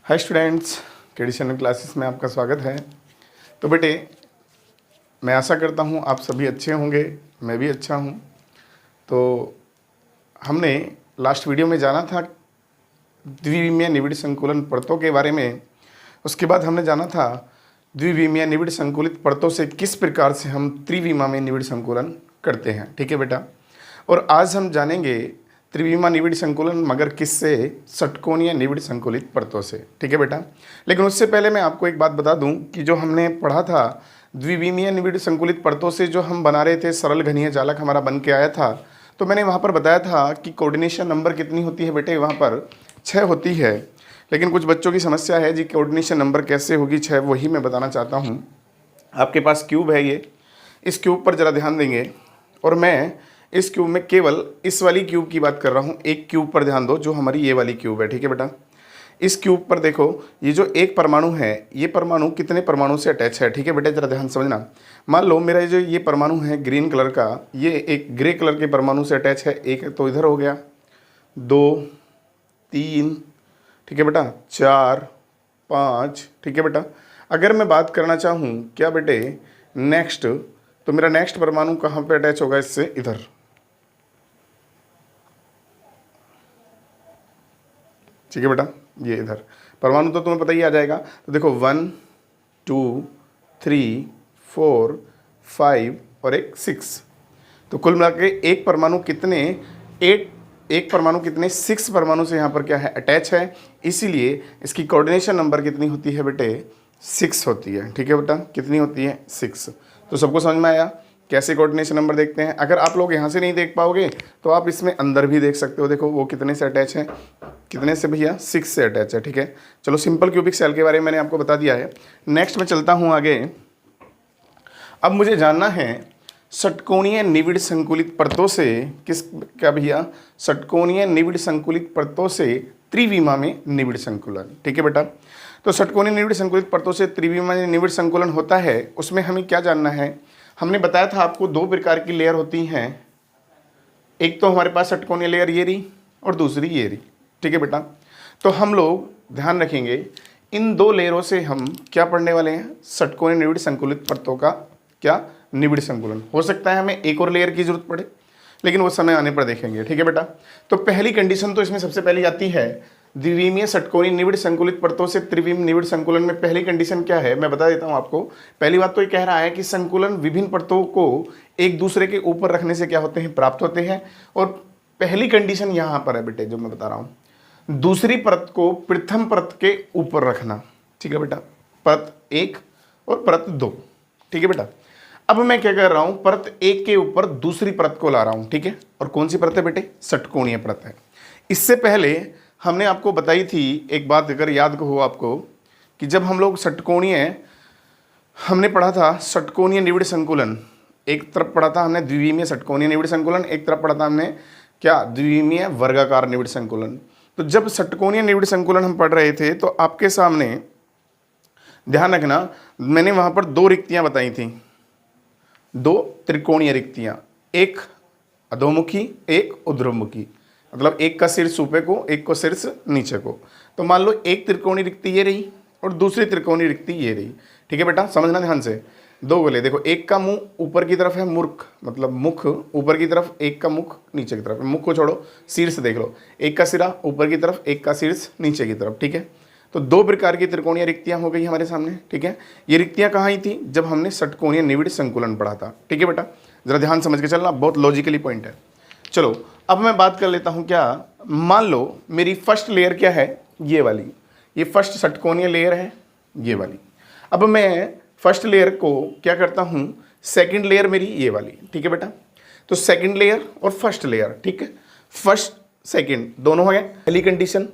Hi students, KD channel classes में आपका स्वागत है। तो बेटे, मैं आशा करता हूँ आप सभी अच्छे होंगे, मैं भी अच्छा हूँ। तो हमने लास्ट वीडियो में जाना था द्विविमीय निबिड़ संकुलन परतों के बारे में। उसके बाद हमने जाना था द्विविमीय निबिड़ संकुलित परतों से किस प्रकार से हम त्रिविमा में निबिड़ संकुलन करते हैं। ठीक है बेटा। और आज हम जानेंगे त्रिविमा निबिड़ संकुलन मगर किससे? षटकोणीय निबिड़ संकुलित परतों से। ठीक है बेटा। लेकिन उससे पहले मैं आपको एक बात बता दूं कि जो हमने पढ़ा था द्विविमीय निबिड़ संकुलित परतों से जो हम बना रहे थे सरल घनीय जालक हमारा बन के आया था, तो मैंने वहाँ पर बताया था कि कोऑर्डिनेशन नंबर कितनी होती है बेटे, वहाँ पर 6 होती है। लेकिन कुछ बच्चों की समस्या है जी कोऑर्डिनेशन नंबर कैसे होगी 6, वही मैं बताना चाहता हूँ। आपके पास क्यूब है ये, इस क्यूब पर ज़रा ध्यान देंगे और मैं इस क्यूब में केवल इस वाली क्यूब की बात कर रहा हूँ। एक क्यूब पर ध्यान दो जो हमारी ये वाली क्यूब है। ठीक है बेटा। इस क्यूब पर देखो, ये जो एक परमाणु है, ये परमाणु कितने परमाणु से अटैच है? ठीक है बेटा, जरा ध्यान समझना। मान लो मेरा ये परमाणु है ग्रीन कलर का, ये एक ग्रे कलर के परमाणु से अटैच है। एक तो इधर हो गया, 2 3, ठीक है बेटा, 4 5। ठीक है बेटा। अगर मैं बात करना चाहूँ क्या बेटे नेक्स्ट, तो मेरा नेक्स्ट परमाणु कहाँ पे अटैच होगा इससे? इधर। ठीक है बेटा, ये इधर परमाणु तो तुम्हें पता ही आ जाएगा। तो देखो 1 2 3 4 5 और एक 6। तो कुल मिला के एक परमाणु कितने 8, एक परमाणु कितने 6 परमाणु से यहाँ पर क्या है? अटैच है। इसीलिए इसकी कोऑर्डिनेशन नंबर कितनी होती है बेटे? 6 होती है। ठीक है बेटा, कितनी होती है? 6। तो सबको समझ में आया कैसे कोऑर्डिनेशन नंबर देखते हैं? अगर आप लोग यहाँ से नहीं देख पाओगे तो आप इसमें अंदर भी देख सकते हो। देखो वो कितने से अटैच है, कितने से भैया? 6 से अटैच है। ठीक है, चलो सिंपल क्यूबिक सेल के बारे में मैंने आपको बता दिया है। नेक्स्ट में चलता हूँ आगे। अब मुझे जानना है षटकोणीय निबिड़ संकुलित परतों से किस, क्या भैया? षटकोणीय निबिड़ संकुलित परतों से त्रिविमा में निबिड़ संकुलन। ठीक है बेटा। तो षटकोणीय निबिड़ संकुलित परतों से त्रिविमा में निबिड़ संकुलन होता है, उसमें हमें क्या जानना है? हमने बताया था आपको 2 प्रकार की लेयर होती हैं। एक तो हमारे पास षटकोणीय लेयर ये रही और दूसरी ये रही। ठीक है बेटा। तो हम लोग ध्यान रखेंगे इन 2 लेयरों से हम क्या पढ़ने वाले हैं? षटकोणीय निबिड़ संकुलित परतों का क्या? निबिड़ संकुलन। हो सकता है हमें एक और लेयर की जरूरत पड़े, लेकिन वो समय आने पर देखेंगे। ठीक है बेटा। तो पहली कंडीशन तो इसमें सबसे पहले आती है द्विविमीय षटकोणीय निबिड़ संकुलित परतों से त्रिविमीय निबिड़ संकुलन में पहली कंडीशन क्या है मैं बता देता हूं आपको। पहली बात तो ये कह रहा है कि संकुलन विभिन्न परतों को एक दूसरे के ऊपर रखने से क्या होते हैं? प्राप्त होते हैं। और पहली कंडीशन यहां पर है बेटे जो मैं बता रहा हूं, दूसरी परत को प्रथम परत के ऊपर रखना। ठीक है बेटा, परत 1 और परत 2। ठीक है बेटा। अब मैं क्या कर रहा हूं, परत 1 के ऊपर दूसरी परत को ला रहा हूं। ठीक है, और कौन सी परत है बेटे? षटकोणीय परत है। इससे पहले हमने आपको बताई थी एक बात, अगर याद हो आपको, कि जब हम लोग षटकोणीय हमने पढ़ा था षटकोणीय निबिड़ संकुलन, एक तरफ पढ़ा था हमने द्विविमीय षटकोणीय निबिड़ संकुलन, एक तरफ पढ़ा था हमने क्या? द्विविमीय वर्गाकार निबिड़ संकुलन। तो जब षटकोणीय निबिड़ संकुलन हम पढ़ रहे थे तो आपके सामने ध्यान रखना, मैंने वहां पर 2 रिक्तियां बताई थी, 2 त्रिकोणीय रिक्तियां, एक अधोमुखी एक ऊर्ध्वमुखी, मतलब एक का शीर्ष ऊपर को, एक को शीर्ष नीचे को। तो मान लो एक त्रिकोणीय रिक्ति ये रही और दूसरी त्रिकोणीय रिक्ति ये रही। ठीक है बेटा, समझना ध्यान से। 2 गोले देखो, एक का मुंह ऊपर की तरफ है, मूर्ख मतलब मुख ऊपर की तरफ, एक का मुख नीचे की तरफ। मुख को छोड़ो, शीर्ष देख लो, एक का सिरा ऊपर की तरफ, एक का शीर्ष नीचे की तरफ। ठीक है। तो 2 प्रकार की त्रिकोणीय रिक्तियां हो गई हमारे सामने। ठीक है, ये रिक्तियां कहाँ आई थी? जब हमने षटकोणीय निबिड़ संकुलन पढ़ा था। ठीक है बेटा, जरा ध्यान समझ के चलना, बहुत लॉजिकली पॉइंट है। चलो अब मैं बात कर लेता हूं क्या, मान लो मेरी फर्स्ट लेयर क्या है? ये वाली, ये फर्स्ट षटकोणीय लेयर है ये वाली। अब मैं फर्स्ट लेयर को क्या करता हूं, सेकंड लेयर मेरी ये वाली। ठीक है बेटा। तो सेकंड लेयर और फर्स्ट लेयर, ठीक है, फर्स्ट सेकंड दोनों हो गए। पहली कंडीशन,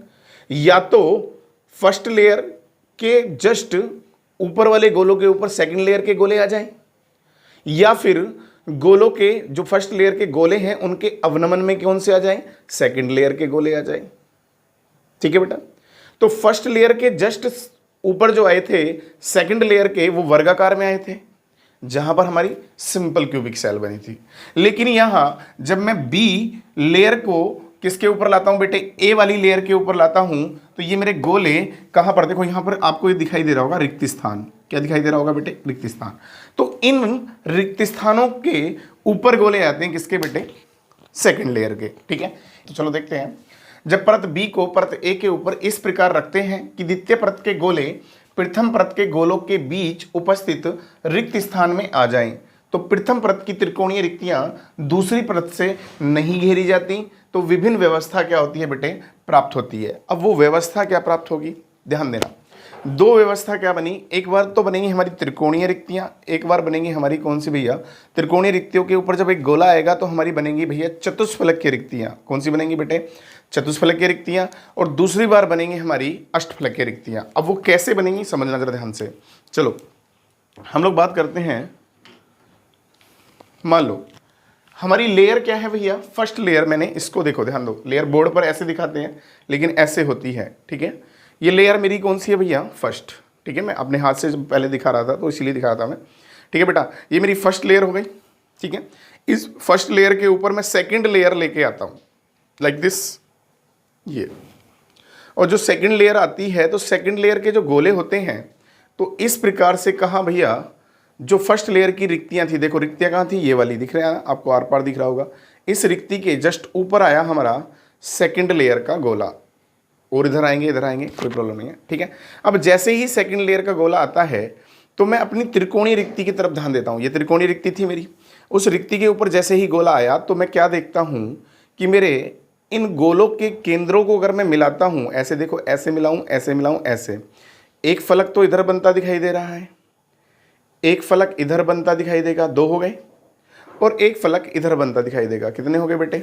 या तो फर्स्ट लेयर के जस्ट ऊपर वाले गोलों के ऊपर सेकंड लेयर के गोले आ जाएं, या फिर गोलों के जो फर्स्ट लेयर के गोले हैं उनके अवनमन में कौन से आ जाएं? सेकंड लेयर के गोले आ जाएं। ठीक है बेटा। तो फर्स्ट लेयर के जस्ट ऊपर जो आए थे सेकंड लेयर के, वो वर्गाकार में आए थे जहां पर हमारी सिंपल क्यूबिक सेल बनी थी। लेकिन यहां जब मैं बी लेयर को किसके ऊपर लाता हूं बेटे, ए वाली लेयर के ऊपर लाता हूं, तो ये मेरे गोले कहां पर, देखो यहां पर आपको ये दिखाई दे रहा होगा रिक्त स्थान, क्या दिखाई दे रहा होगा बेटे, रिक्त स्थान। तो इन रिक्त स्थानों के ऊपर गोले आते हैं किसके बेटे, सेकंड लेयर के, ठीक है। तो चलो देखते हैं, जब परत बी को परत ए के ऊपर इस प्रकार रखते हैं कि द्वितीय परत के गोले प्रथम परत के गोलों के बीच उपस्थित रिक्त स्थान में आ जाएं, तो प्रथम परत की त्रिकोणीय रिक्तियां दूसरी परत से नहीं घेरी जाती, तो विभिन्न व्यवस्था क्या होती है बेटे, प्राप्त होती है। अब वो व्यवस्था क्या प्राप्त होगी, ध्यान देना, दो व्यवस्था क्या बनी, एक बार तो बनेंगी हमारी त्रिकोणीय रिक्तियां, एक बार बनेंगी हमारी कौन सी भैया, त्रिकोणीय रिक्तियों के ऊपर जब एक गोला आएगा तो हमारी बनेंगी भैया चतुष्फलक की रिक्तियां, कौन सी बनेंगी बेटे, चतुष्फलक की रिक्तियां, और दूसरी बार बनेंगी हमारी अष्टफलक की रिक्तियां। अब वो कैसे बनेंगी समझना जरा ध्यान से। चलो हम लोग बात करते हैं, मान लो हमारी लेयर क्या है भैया, फर्स्ट लेयर, मैंने इसको देखो ध्यान दो, लेयर बोर्ड पर ऐसे दिखाते हैं लेकिन ऐसे होती है, ठीक है। ये लेयर मेरी कौन सी है भैया, फर्स्ट, ठीक है। मैं अपने हाथ से जब पहले दिखा रहा था तो इसीलिए दिखा रहा था मैं, ठीक है बेटा। ये मेरी फर्स्ट लेयर हो गई, ठीक है। इस फर्स्ट लेयर के ऊपर मैं सेकंड लेयर लेके आता हूँ लाइक दिस, ये, और जो सेकंड लेयर आती है तो सेकंड लेयर के जो गोले होते हैं तो इस प्रकार से कहा भैया, जो फर्स्ट लेयर की रिक्तियां थी, देखो रिक्तियां कहाँ थी, ये वाली दिख रहा है आपको, आर पार दिख रहा होगा, इस रिक्ति के जस्ट ऊपर आया हमारा सेकंड लेयर का गोला, और इधर आएंगे, कोई प्रॉब्लम नहीं है, ठीक है। अब जैसे ही सेकंड लेयर का गोला आता है तो मैं अपनी त्रिकोणीय रिक्ति की तरफ ध्यान देता हूँ, ये त्रिकोणीय रिक्ति थी मेरी, उस रिक्ति के ऊपर जैसे ही गोला आया तो मैं क्या देखता हूँ कि मेरे इन गोलों के केंद्रों को अगर मैं मिलाता हूँ, ऐसे देखो, ऐसे मिलाऊँ, ऐसे मिलाऊँ, ऐसे, एक फलक तो इधर बनता दिखाई दे रहा है, एक फलक इधर बनता दिखाई देगा, दो हो गए, और एक फलक इधर बनता दिखाई देगा, कितने हो गए बेटे,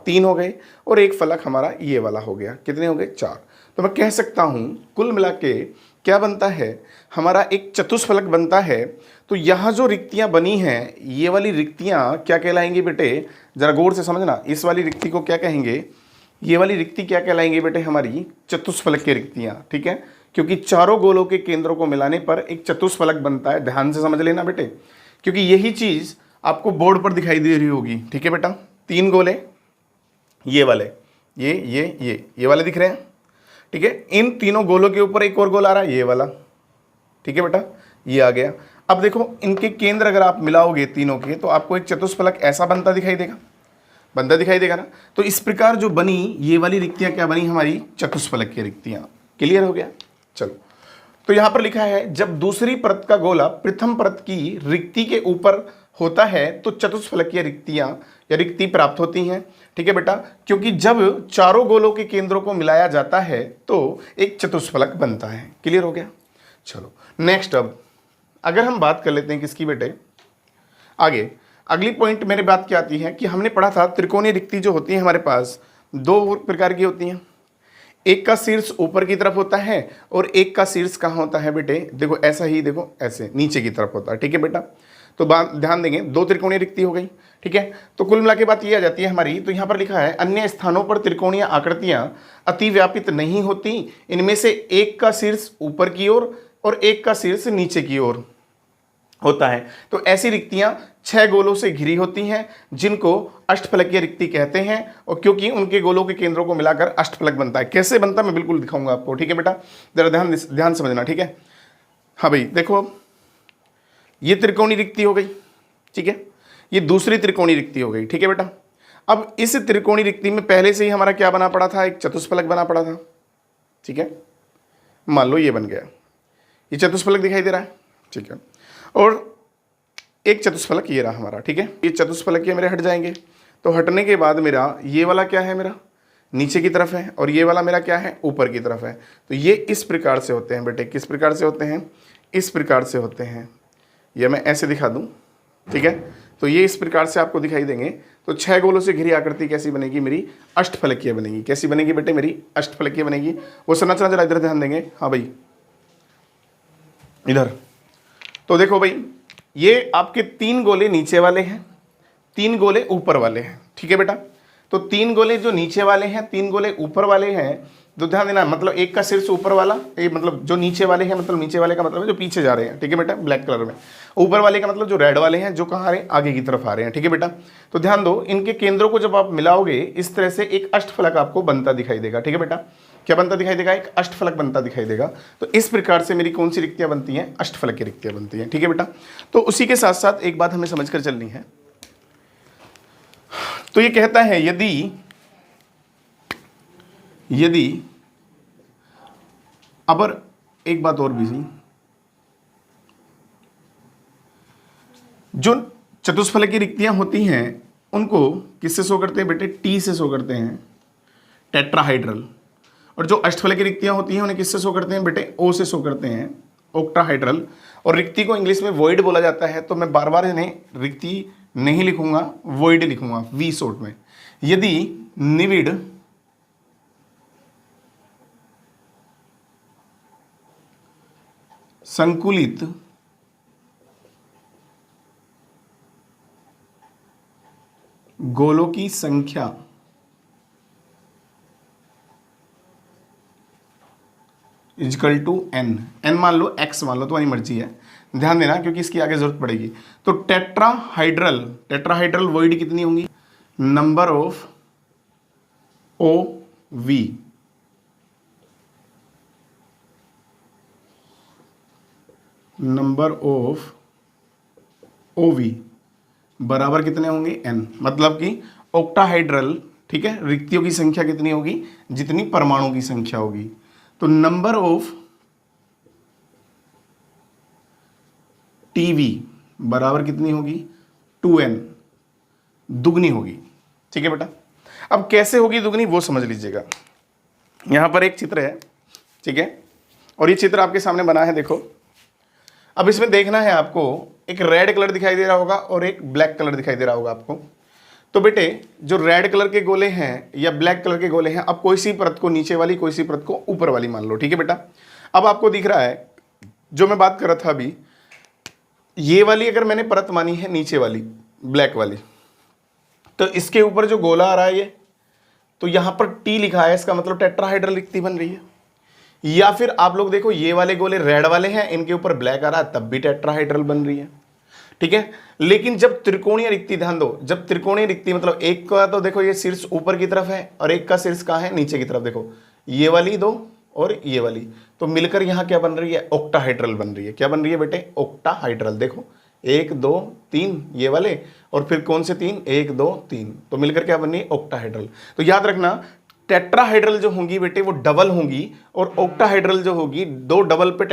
तीन हो गए, और एक फलक हमारा ये वाला हो गया, कितने हो गए, चार। तो मैं कह सकता हूँ कुल मिला के क्या बनता है, हमारा एक चतुष्फलक बनता है। तो यहाँ जो रिक्तियाँ बनी हैं, ये वाली रिक्तियाँ क्या कहलाएंगी बेटे, जरा गौर से समझना, इस वाली रिक्ति को क्या कहेंगे, ये वाली रिक्ति क्या कहलाएंगी बेटे, हमारी चतुष्फलक की रिक्तियाँ, ठीक है। क्योंकि चारों गोलों के केंद्रों को मिलाने पर एक चतुष्फलक बनता है, ध्यान से समझ लेना बेटे, क्योंकि यही चीज़ आपको बोर्ड पर दिखाई दे रही होगी, ठीक है बेटा। तीन गोले, ये वाले, ये वाले दिख रहे हैं, ठीक है। इन तीनों गोलों के ऊपर एक और गोला आ रहा है, ये वाला, ठीक है बेटा, ये आ गया। अब देखो इनके केंद्र अगर आप मिलाओगे तीनों के तो आपको एक चतुष्फलक ऐसा बनता दिखाई देगा ना। तो इस प्रकार जो बनी ये वाली रिक्तियां क्या बनी, हमारी चतुष्फलक की रिक्तियां। क्लियर हो गया। चलो, तो यहां पर लिखा है जब दूसरी परत का गोला प्रथम परत की रिक्ति के ऊपर होता है तो चतुष्फलकीय रिक्तियां या रिक्ति प्राप्त होती हैं, ठीक है बेटा। क्योंकि जब चारों गोलों के केंद्रों को मिलाया जाता है तो एक चतुष्फलक बनता है। क्लियर हो गया। चलो नेक्स्ट, अब अगर हम बात कर लेते हैं किसकी बेटे, आगे अगली पॉइंट मेरे बात क्या आती है कि हमने पढ़ा था त्रिकोणीय रिक्ति जो होती है हमारे पास दो प्रकार की होती हैं। एक का शीर्ष ऊपर की तरफ होता है और एक का शीर्ष कहाँ होता है बेटे, देखो ऐसा ही, देखो ऐसे नीचे की तरफ होता है, ठीक है बेटा। तो ध्यान देंगे, दो त्रिकोणीय रिक्ति हो गई, ठीक है। तो कुल मिला के बात ये आ जाती है हमारी, तो यहाँ पर लिखा है अन्य स्थानों पर त्रिकोणीय आकृतियां अतिव्यापित नहीं होती, इनमें से एक का शीर्ष ऊपर की ओर और एक का शीर्ष नीचे की ओर होता है। तो ऐसी रिक्तियां 6 गोलों से घिरी होती हैं जिनको अष्टफलकीय रिक्ति कहते हैं, और क्योंकि उनके गोलों के केंद्रों को मिलाकर अष्टफलक बनता है। कैसे बनता है मैं बिल्कुल दिखाऊंगा आपको, ठीक है बेटा, जरा ध्यान समझना, ठीक है। हाँ भाई देखो, ये त्रिकोणीय रिक्ति हो गई, ठीक है, ये दूसरी त्रिकोणीय रिक्ति हो गई, ठीक है बेटा। अब इस त्रिकोणीय रिक्ति में पहले से ही हमारा क्या बना पड़ा था, एक चतुष्फलक बना पड़ा था, ठीक है। मान लो ये बन गया, ये चतुष्फलक दिखाई दे रहा है, ठीक है, और एक चतुष्फलक ये रहा हमारा, ठीक है। ये चतुष्फलक ये मेरे हट जाएंगे, तो हटने के बाद मेरा ये वाला क्या है, मेरा नीचे की तरफ है, और ये वाला मेरा क्या है, ऊपर की तरफ है। तो ये इस प्रकार से होते हैं बेटे, किस प्रकार से होते हैं, इस प्रकार से होते हैं। ये मैं ऐसे दिखा दूं, ठीक है। तो ये इस प्रकार से आपको दिखाई देंगे। तो 6 गोलों से घिरी आकृति कैसी बनेगी, मेरी अष्टफलकीय बनेगी। कैसी बनेगी बेटे, मेरी अष्टफलकीय बनेगी। वो संरचना जरा इधर ध्यान देंगे, हाँ भाई इधर। तो देखो भाई, ये आपके 3 गोले नीचे वाले हैं, 3 गोले ऊपर वाले हैं, ठीक है बेटा। तो 3 गोले जो नीचे वाले हैं, 3 गोले ऊपर वाले हैं, तो ध्यान देना, मतलब एक का शीर्ष ऊपर वाला, ये मतलब जो नीचे वाले हैं, मतलब नीचे वाले का मतलब है जो पीछे जा रहे हैं, ठीक है बेटा, ब्लैक कलर में। ऊपर वाले का मतलब जो रेड वाले हैं, जो कहाँ आ रहे हैं, आगे की तरफ आ रहे हैं, ठीक है बेटा। तो ध्यान दो, इनके केंद्रों को जब आप मिलाओगे इस तरह से एक अष्टफलक आपको बनता दिखाई देगा, ठीक है बेटा। क्या बनता दिखाई देगा? एक अष्टफलक बनता दिखाई देगा। तो इस प्रकार से मेरी कौन सी रिक्तियां बनती हैं? अष्टफलक की रिक्तियां बनती हैं, ठीक है बेटा। तो उसी के साथ साथ एक बात हमें समझकर चलनी है। तो ये कहता है यदि अब एक बात और भी थी, जो चतुष्फलक की रिक्तियां होती हैं उनको किससे शो करते हैं बेटे? टी से शो करते हैं, टेट्राहाइड्रल। और जो अष्टफलक की रिक्तियां होती हैं उन्हें किससे शो करते हैं बेटे? ओ से शो करते हैं, ऑक्टाहाइड्रल। और रिक्ति को इंग्लिश में वॉइड बोला जाता है, तो मैं बार बार इन्हें रिक्ति नहीं लिखूंगा, वॉइड लिखूंगा वी शॉर्ट में। यदि निविड़ संकुलित गोलों की संख्या इजकल टू एन, एन मान लो, एक्स मान लो, तुम्हारी मर्जी है, ध्यान देना क्योंकि इसकी आगे जरूरत पड़ेगी। तो टेट्राहाइड्रल वॉइड कितनी होंगी? Number of O V, number of O V बराबर कितने होंगे? एन। मतलब कि ऑक्टाहाइड्रल, ठीक है, रिक्तियों की संख्या कितनी होगी? जितनी परमाणु की संख्या होगी। तो नंबर ऑफ टीवी बराबर कितनी होगी? 2n, दुगनी होगी, ठीक है बेटा। अब कैसे होगी दुगनी वो समझ लीजिएगा। यहां पर एक चित्र है, ठीक है, और ये चित्र आपके सामने बना है, देखो। अब इसमें देखना है आपको, एक रेड कलर दिखाई दे रहा होगा और एक ब्लैक कलर दिखाई दे रहा होगा आपको। तो बेटे जो रेड कलर के गोले हैं या ब्लैक कलर के गोले हैं, अब कोई सी परत को नीचे वाली, कोई सी परत को ऊपर वाली मान लो, ठीक है बेटा। अब आपको दिख रहा है जो मैं बात कर रहा था अभी, ये वाली अगर मैंने परत मानी है नीचे वाली ब्लैक वाली, तो इसके ऊपर जो गोला आ रहा है ये, तो यहां पर टी लिखा है, इसका मतलब टेट्राहाइड्रल रिक्ति बन रही है। या फिर आप लोग देखो, ये वाले गोले रेड वाले हैं, इनके ऊपर ब्लैक आ रहा है, तब भी टेट्राहाइड्रल बन रही है, ठीक है। लेकिन जब त्रिकोणीय रिक्ति, ध्यान दो, जब त्रिकोणीय रिक्ति मतलब एक का तो देखो ये शीर्ष ऊपर की तरफ है और एक का शीर्ष कहाँ है? नीचे की तरफ। देखो ये वाली दो और ये वाली, तो मिलकर यहां क्या बन रही है? ऑक्टाहाइड्रल बन रही है। क्या बन रही है बेटे? ऑक्टाहाइड्रल। देखो 1 2 3 ये वाले, और फिर कौन से 3? 1 2 3, तो मिलकर क्या बन रही है? ऑक्टाहाइड्रल। तो याद रखना, टेट्राहाइड्रल जो होंगी बेटे वो डबल होंगी, और ऑक्टाहाइड्रल जो होगी दो डबल पे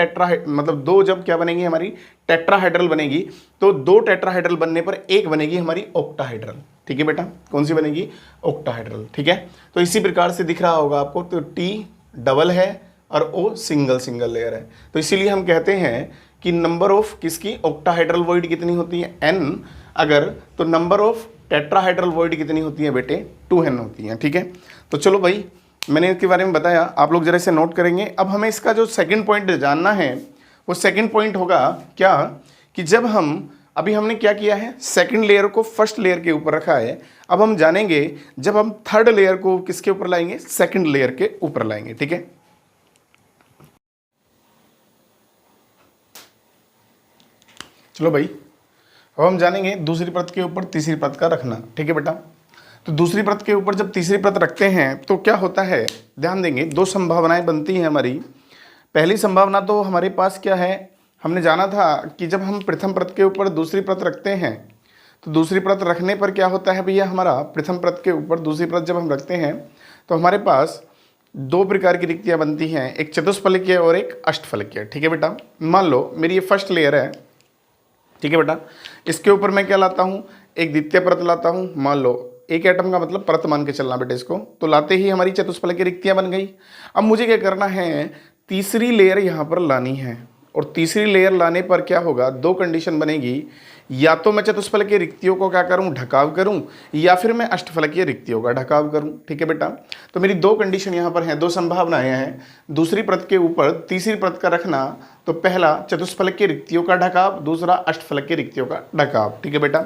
मतलब दो जब क्या बनेगी हमारी? टेट्राहाइड्रल बनेगी। तो दो टेट्राहाइड्रल बनने पर एक बनेगी हमारी ऑक्टाहाइड्रल, ठीक है बेटा। कौन सी बनेगी? ऑक्टाहाइड्रल, ठीक है। तो इसी प्रकार से दिख रहा होगा आपको, तो टी डबल है और ओ सिंगल लेयर है। तो इसीलिए हम कहते हैं कि नंबर ऑफ किसकी? ऑक्टाहाइड्रल वॉइड कितनी होती है? एन। अगर तो नंबर ऑफ टेट्राहाइड्रल वॉइड कितनी होती है बेटे? 2n होती है, ठीक है। तो चलो भाई, मैंने इसके बारे में बताया, आप लोग जरा इसे नोट करेंगे। अब हमें इसका जो सेकंड पॉइंट जानना है, वो सेकंड पॉइंट होगा क्या, कि जब हम अभी हमने क्या किया है? सेकंड लेयर को फर्स्ट लेयर के ऊपर रखा है। अब हम जानेंगे जब हम थर्ड लेयर को किसके ऊपर लाएंगे? सेकंड लेयर के ऊपर लाएंगे, ठीक है। चलो भाई, अब हम जानेंगे दूसरी परत के ऊपर तीसरी परत का रखना, ठीक है बेटा। तो दूसरी परत के ऊपर जब तीसरी परत रखते हैं तो क्या होता है? ध्यान देंगे, दो संभावनाएं बनती हैं हमारी। पहली संभावना तो हमारे पास क्या है? हमने जाना था कि जब हम प्रथम परत के ऊपर दूसरी परत रखते हैं, तो दूसरी परत रखने पर क्या होता है भैया? हमारा प्रथम परत के ऊपर दूसरी परत जब हम रखते हैं तो हमारे पास दो प्रकार की रिक्तियाँ बनती हैं, एक चतुष्फलकीय और एक अष्टफलकीय, ठीक है बेटा। मान लो मेरी ये फर्स्ट लेयर है, ठीक है बेटा। इसके ऊपर मैं क्या लाता हूँ? एक द्वितीय परत लाता हूँ। मान लो एक एटम का मतलब परत मान के चलना बेटे इसको, तो लाते ही हमारी चतुष्फलकीय रिक्तियाँ बन गई। अब मुझे क्या करना है? तीसरी लेयर यहाँ पर लानी है, और तीसरी लेयर लाने पर क्या होगा? दो कंडीशन बनेगी, या तो मैं चतुष्फलकीय रिक्तियों को क्या करूँ? ढकाव करूँ, या फिर मैं अष्टफलकीय रिक्तियों का ढकाव करूँ, ठीक है बेटा। तो मेरी दो कंडीशन यहाँ पर हैं, दो संभावनाएं हैं दूसरी परत के ऊपर तीसरी परत का रखना। तो पहला चतुष्फलकीय रिक्तियों का ढकाव, दूसरा अष्टफलकीय रिक्तियों का ढकाव, ठीक है बेटा।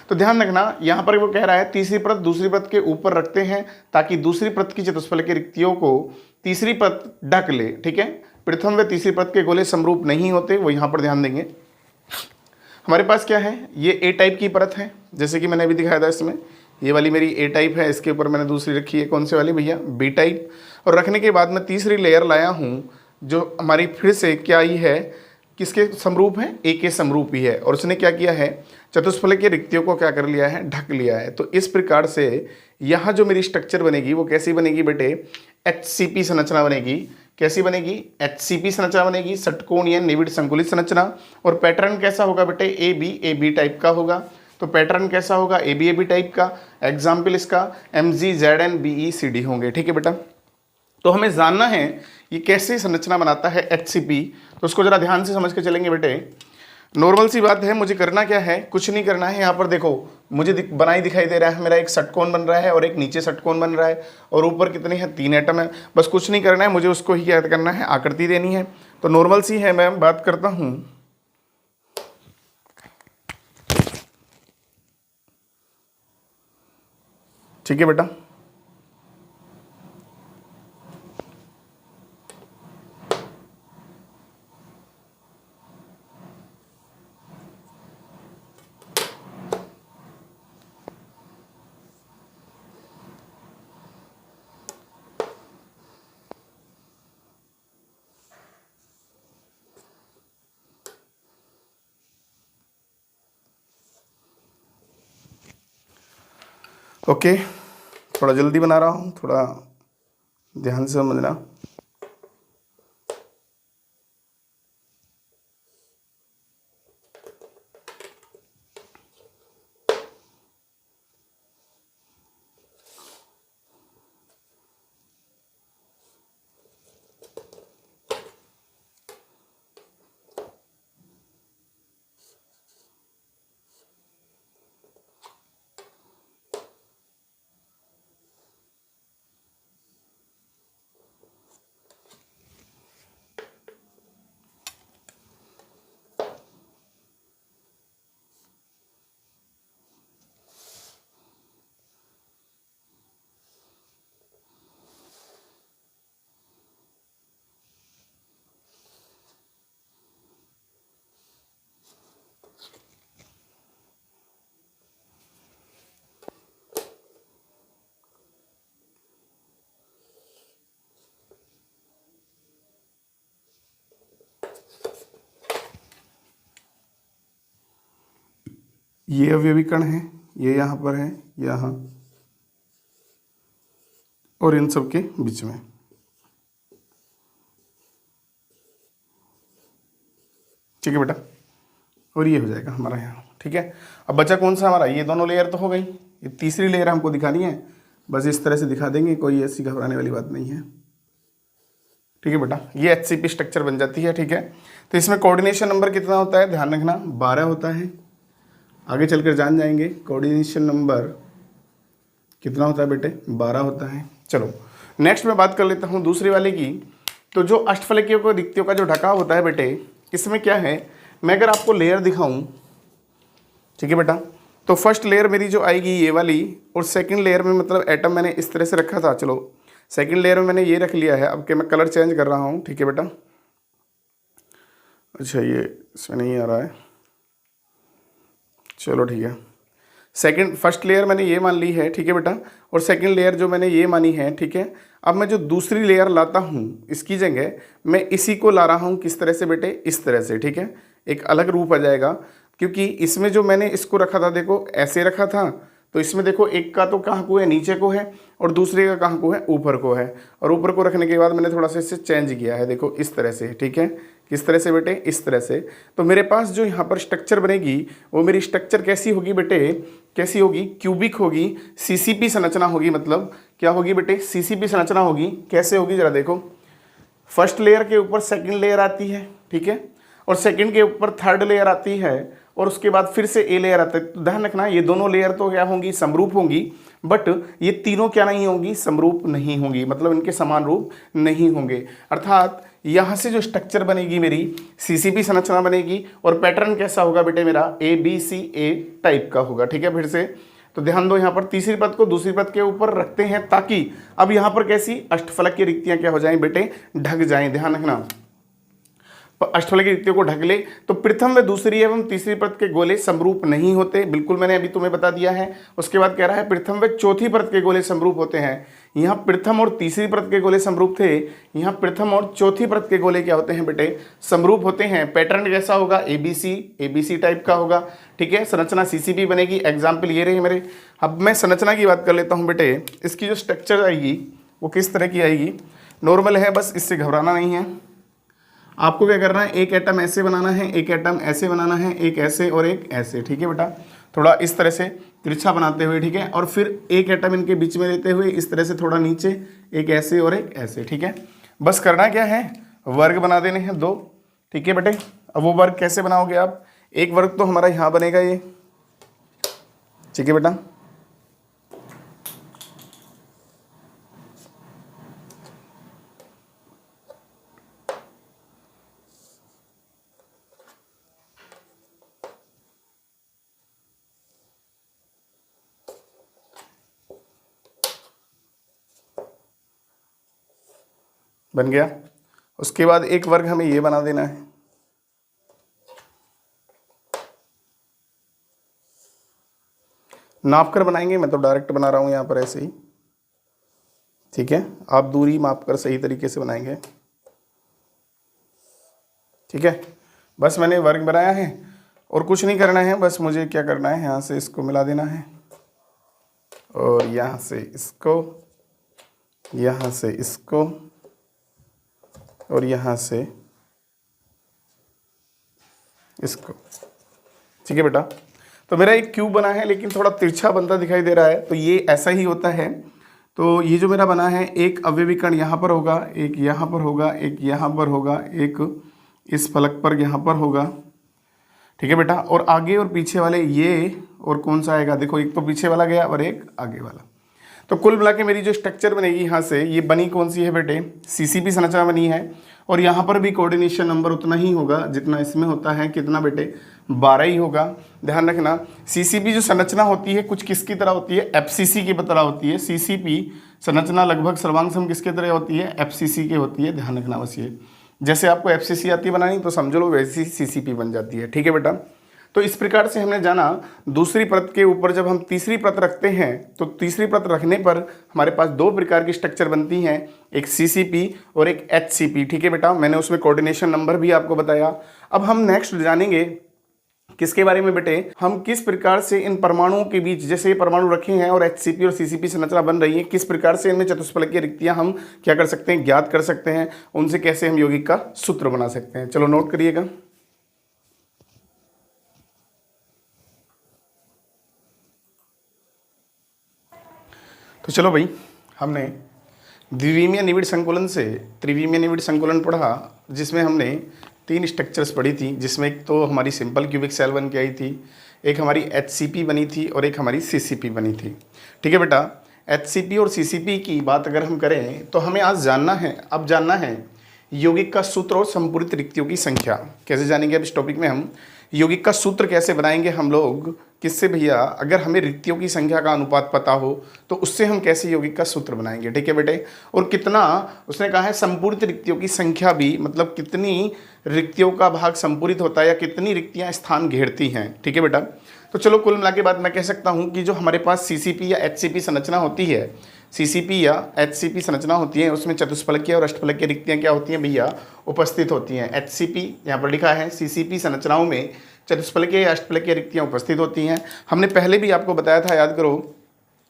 तो ध्यान रखना, यहाँ पर वो कह रहा है तीसरी परत दूसरी परत के ऊपर रखते हैं ताकि दूसरी परत की चतुष्फलकीय रिक्तियों को तीसरी परत ढक ले, ठीक है। प्रथम व तीसरी परत के गोले समरूप नहीं होते, वो यहाँ पर ध्यान देंगे। हमारे पास क्या है, ये ए टाइप की परत है, जैसे कि मैंने अभी दिखाया था इसमें, ये वाली मेरी ए टाइप है, इसके ऊपर मैंने दूसरी रखी है, कौन से वाली भैया, बी टाइप। और रखने के बाद मैं तीसरी लेयर लाया हूँ जो हमारी फिर से क्या ही है, किसके समरूप है, ए के समरूप ही है। और उसने क्या किया है, चतुष्फलक की रिक्तियों को क्या कर लिया है, ढक लिया है। तो इस प्रकार से यहाँ जो मेरी स्ट्रक्चर बनेगी वो कैसी बनेगी बेटे, HCP संरचना बनेगी। कैसी बनेगी, HCP संरचना बनेगी, षटकोण या निविड़ संकुलित संरचना। और पैटर्न कैसा होगा बेटे, AB टाइप का होगा। तो पैटर्न कैसा होगा, AB टाइप का। एग्जाम्पल इसका MGZNBECD होंगे, ठीक है बेटा। तो हमें जानना है ये कैसे संरचना बनाता है HCP, तो उसको जरा ध्यान से समझ के चलेंगे बेटे। नॉर्मल सी बात है, मुझे करना क्या है, कुछ नहीं करना है। यहाँ पर देखो मुझे बनाई दिखाई दे रहा है, मेरा एक षटकोण बन रहा है और एक नीचे षटकोण बन रहा है, और ऊपर कितने हैं, 3 एटम है। बस कुछ नहीं करना है, मुझे उसको ही याद करना है, आकृति देनी है। तो नॉर्मल सी है, मैं बात करता हूँ। ठीक है बेटा, ओके। थोड़ा जल्दी बना रहा हूँ, थोड़ा ध्यान से समझना। ये अवयवी कण है, ये यहाँ पर है, यहाँ और इन सब के बीच में। ठीक है बेटा, और ये हो जाएगा हमारा यहाँ, ठीक है। अब बचा कौन सा हमारा, ये दोनों लेयर तो हो गई, ये तीसरी लेयर हमको दिखानी है। बस इस तरह से दिखा देंगे, कोई ऐसी घबराने वाली बात नहीं है। ठीक है बेटा, ये HCP स्ट्रक्चर बन जाती है, ठीक है। तो इसमें कोऑर्डिनेशन नंबर कितना होता है, ध्यान रखना, 12 होता है। आगे चलकर जान जाएंगे कोऑर्डिनेशन नंबर कितना होता है बेटे, 12 होता है। चलो नेक्स्ट मैं बात कर लेता हूँ दूसरी वाले की। तो जो अष्टफलकियों को रिक्तियों का जो ढका होता है बेटे, इसमें क्या है, मैं अगर आपको लेयर दिखाऊं, ठीक है बेटा, तो फर्स्ट लेयर मेरी जो आएगी ये वाली, और सेकंड लेयर में मतलब एटम मैंने इस तरह से रखा था। चलो सेकंड लेयर में मैंने ये रख लिया है, अब के मैं कलर चेंज कर रहा हूँ, ठीक है बेटा। अच्छा ये इसमें नहीं आ रहा है, चलो ठीक है। फर्स्ट लेयर मैंने ये मान ली है, ठीक है बेटा, और सेकंड लेयर जो मैंने ये मानी है, ठीक है। अब मैं जो दूसरी लेयर लाता हूँ, इसकी जगह मैं इसी को ला रहा हूँ, किस तरह से बेटे, इस तरह से, ठीक है। एक अलग रूप आ जाएगा, क्योंकि इसमें जो मैंने इसको रखा था, देखो ऐसे रखा था, तो इसमें देखो एक का तो कहाँ को है, नीचे को है, और दूसरे का कहाँ को है, ऊपर को है। और ऊपर को रखने के बाद मैंने थोड़ा सा इससे चेंज किया है, देखो इस तरह से, ठीक है। किस तरह से बेटे, इस तरह से। तो मेरे पास जो यहाँ पर स्ट्रक्चर बनेगी, वो मेरी स्ट्रक्चर कैसी होगी बेटे, कैसी होगी, क्यूबिक होगी, CCP संरचना होगी। मतलब क्या होगी बेटे, CCP संरचना होगी। कैसे होगी जरा देखो, फर्स्ट लेयर के ऊपर सेकंड लेयर आती है, ठीक है, और सेकंड के ऊपर थर्ड लेयर आती है, और उसके बाद फिर से ए लेयर आता है। तो ध्यान रखना, ये दोनों लेयर तो क्या होंगी, समरूप होंगी, बट ये तीनों क्या नहीं होंगी, समरूप नहीं होंगी, मतलब इनके समान रूप नहीं होंगे। अर्थात यहाँ से जो स्ट्रक्चर बनेगी मेरी, CCP संरचना बनेगी, और पैटर्न कैसा होगा बेटे मेरा, ABCA टाइप का होगा, ठीक है। फिर से तो ध्यान दो यहाँ पर तीसरी पद को दूसरी पद के ऊपर रखते हैं ताकि अब यहाँ पर कैसी अष्टफलक की रिक्तियां क्या हो जाएं बेटे, ढक जाएं। ध्यान रखना, अष्टफलक की रिक्तियों को ढक ले तो प्रथम व दूसरी एवं तीसरी परत के गोले समरूप नहीं होते, बिल्कुल मैंने अभी तुम्हें बता दिया है। उसके बाद कह रहा है प्रथम व चौथी परत के गोले समरूप होते हैं। यहाँ प्रथम और तीसरी परत के गोले समरूप थे, यहाँ प्रथम और चौथी परत के गोले क्या होते हैं बेटे, समरूप होते हैं। पैटर्न कैसा होगा, एबीसी टाइप का होगा, ठीक है। संरचना सीसीपी बनेगी। एग्जाम्पल ये रहे मेरे। अब मैं संरचना की बात कर लेता हूँ बेटे। इसकी जो स्ट्रक्चर आएगी वो किस तरह की आएगी, नॉर्मल है, बस इससे घबराना नहीं है। आपको क्या करना है, एक एटम ऐसे बनाना है, एक एटम ऐसे बनाना है, एक ऐसे और एक ऐसे, ठीक है बेटा। थोड़ा इस तरह से तिरछा बनाते हुए, ठीक है। और फिर एक एटम इनके बीच में लेते हुए इस तरह से थोड़ा नीचे, एक ऐसे और एक ऐसे, ठीक है। बस करना क्या है, वर्ग बना देने हैं 2, ठीक है बेटे। अब वो वर्ग कैसे बनाओगे आप, एक वर्ग तो हमारा यहाँ बनेगा ये, ठीक है बेटा। बन गया। उसके बाद एक वर्ग हमें ये बना देना है, नाप कर बनाएंगे, मैं तो डायरेक्ट बना रहा हूं यहां पर ऐसे ही, ठीक है। आप दूरी माप कर सही तरीके से बनाएंगे, ठीक है। बस मैंने वर्ग बनाया है और कुछ नहीं करना है, बस मुझे क्या करना है, यहाँ से इसको मिला देना है और यहाँ से इसको, यहाँ से इसको और यहाँ से इसको, ठीक है बेटा। तो मेरा एक क्यूब बना है लेकिन थोड़ा तिरछा बनता दिखाई दे रहा है, तो ये ऐसा ही होता है। तो ये जो मेरा बना है, एक अवयवी कण यहाँ पर होगा, एक यहाँ पर होगा, एक यहाँ पर होगा, एक इस फलक पर यहाँ पर होगा, ठीक है बेटा। और आगे और पीछे वाले ये, और कौन सा आएगा, देखो एक तो पीछे वाला गया और एक आगे वाला। तो कुल मिला के मेरी जो स्ट्रक्चर बनेगी यहाँ से, ये बनी कौन सी है बेटे, सीसीपी संरचना बनी है। और यहाँ पर भी कोऑर्डिनेशन नंबर उतना ही होगा जितना इसमें होता है, कितना बेटे, 12 ही होगा। ध्यान रखना, सीसीपी जो संरचना होती है कुछ किसकी तरह होती है, एफसीसी की तरह होती है। सीसीपी संरचना लगभग सर्वांग सम किसके तरह होती है, एफसीसी की होती है। ध्यान रखना बस ये, जैसे आपको एफसीसी आती है बनानी तो समझ लो वैसी सीसीपी बन जाती है, ठीक है बेटा। तो इस प्रकार से हमने जाना दूसरी परत के ऊपर जब हम तीसरी परत रखते हैं तो तीसरी परत रखने पर हमारे पास 2 प्रकार की स्ट्रक्चर बनती हैं, एक सीसीपी और एक एचसीपी, ठीक है बेटा। मैंने उसमें कोऑर्डिनेशन नंबर भी आपको बताया। अब हम नेक्स्ट जानेंगे किसके बारे में बेटे, हम किस प्रकार से इन परमाणुओं के बीच, जैसे ये परमाणु रखे हैं और एचसीपी और सीसीपी संरचना बन रही है, किस प्रकार से इनमें चतुष्फलकीय रिक्तियां हम क्या कर सकते हैं, ज्ञात कर सकते हैं, उनसे कैसे हम यौगिक का सूत्र बना सकते हैं। चलो नोट करिएगा। तो चलो भाई, हमने द्विविमीय निविड़ संकुलन से त्रिविमीय निविड़ संकुलन पढ़ा, जिसमें हमने 3 स्ट्रक्चर्स पढ़ी थी, जिसमें एक तो हमारी सिंपल क्यूबिक सेल बन के आई थी, एक हमारी एचसीपी बनी थी और एक हमारी सीसीपी बनी थी, ठीक है बेटा। एचसीपी और सीसीपी की बात अगर हम करें तो हमें आज जानना है, अब जानना है यौगिक का सूत्र और संपूरित रिक्तियों की संख्या। कैसे जानेंगे अब इस टॉपिक में हम यौगिक का सूत्र कैसे बनाएंगे हम लोग, किससे भैया, अगर हमें रिक्तियों की संख्या का अनुपात पता हो तो उससे हम कैसे यौगिक का सूत्र बनाएंगे, ठीक है बेटे। और कितना, उसने कहा है संपूरित रिक्तियों की संख्या भी, मतलब कितनी रिक्तियों का भाग संपूरित होता है या कितनी रिक्तियां स्थान घेरती हैं, ठीक है बेटा। तो चलो कुल मिला के बाद मैं कह सकता हूँ कि जो हमारे पास सीसीपी या एचसीपी संरचना होती है, सीसीपी या एचसीपी संरचना होती है, उसमें चतुष्फलकीय और अष्टफलकीय रिक्तियां क्या होती हैं भैया, उपस्थित होती हैं। एचसीपी यहाँ पर लिखा है, सीसीपी संरचनाओं में चतुष्फलकीय या अष्टफलकीय रिक्तियां उपस्थित होती हैं। हमने पहले भी आपको बताया था, याद करो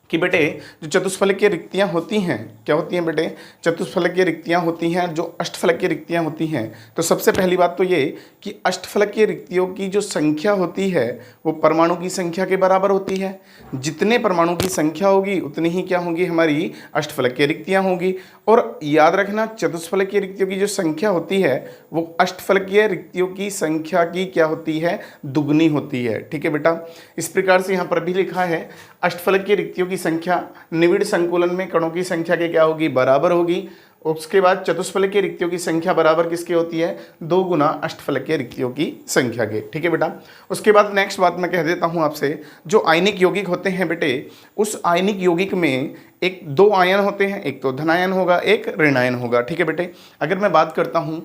कि बेटे जो चतुष्फलकीय रिक्तियां होती हैं, क्या होती हैं बेटे, चतुष्फलकीय रिक्तियां होती हैं जो अष्टफलकीय रिक्तियां होती हैं। तो सबसे पहली बात तो ये कि अष्टफलकीय रिक्तियों की जो संख्या होती है वो परमाणु की संख्या के बराबर होती है। जितने परमाणु की संख्या होगी उतनी ही क्या होंगी, हमारी अष्टफलकीय रिक्तियां होंगी। और याद रखना, चतुष्फलकीय रिक्तियों की जो संख्या होती है वो अष्टफलकीय रिक्तियों की संख्या की क्या होती है, दुगनी होती है, ठीक है बेटा। इस प्रकार से यहाँ पर भी लिखा है अष्टफलकीय रिक्तियों की संख्या निविड़ संकुलन में कणों की संख्या के क्या होगी, बराबर होगी। उसके बाद चतुष्फलकीय रिक्तियों की संख्या बराबर किसकी होती है, 2 गुना अष्टफलकीय रिक्तियों की संख्या के। ठीक है बेटा। उसके बाद नेक्स्ट बात मैं कह देता हूं आपसे, जो आयनिक यौगिक होते हैं बेटे, उस आयनिक यौगिक में एक 2 आयन होते हैं, एक तो धनायन होगा, एक ऋणायन होगा। ठीक है बेटे। अगर मैं बात करता हूं,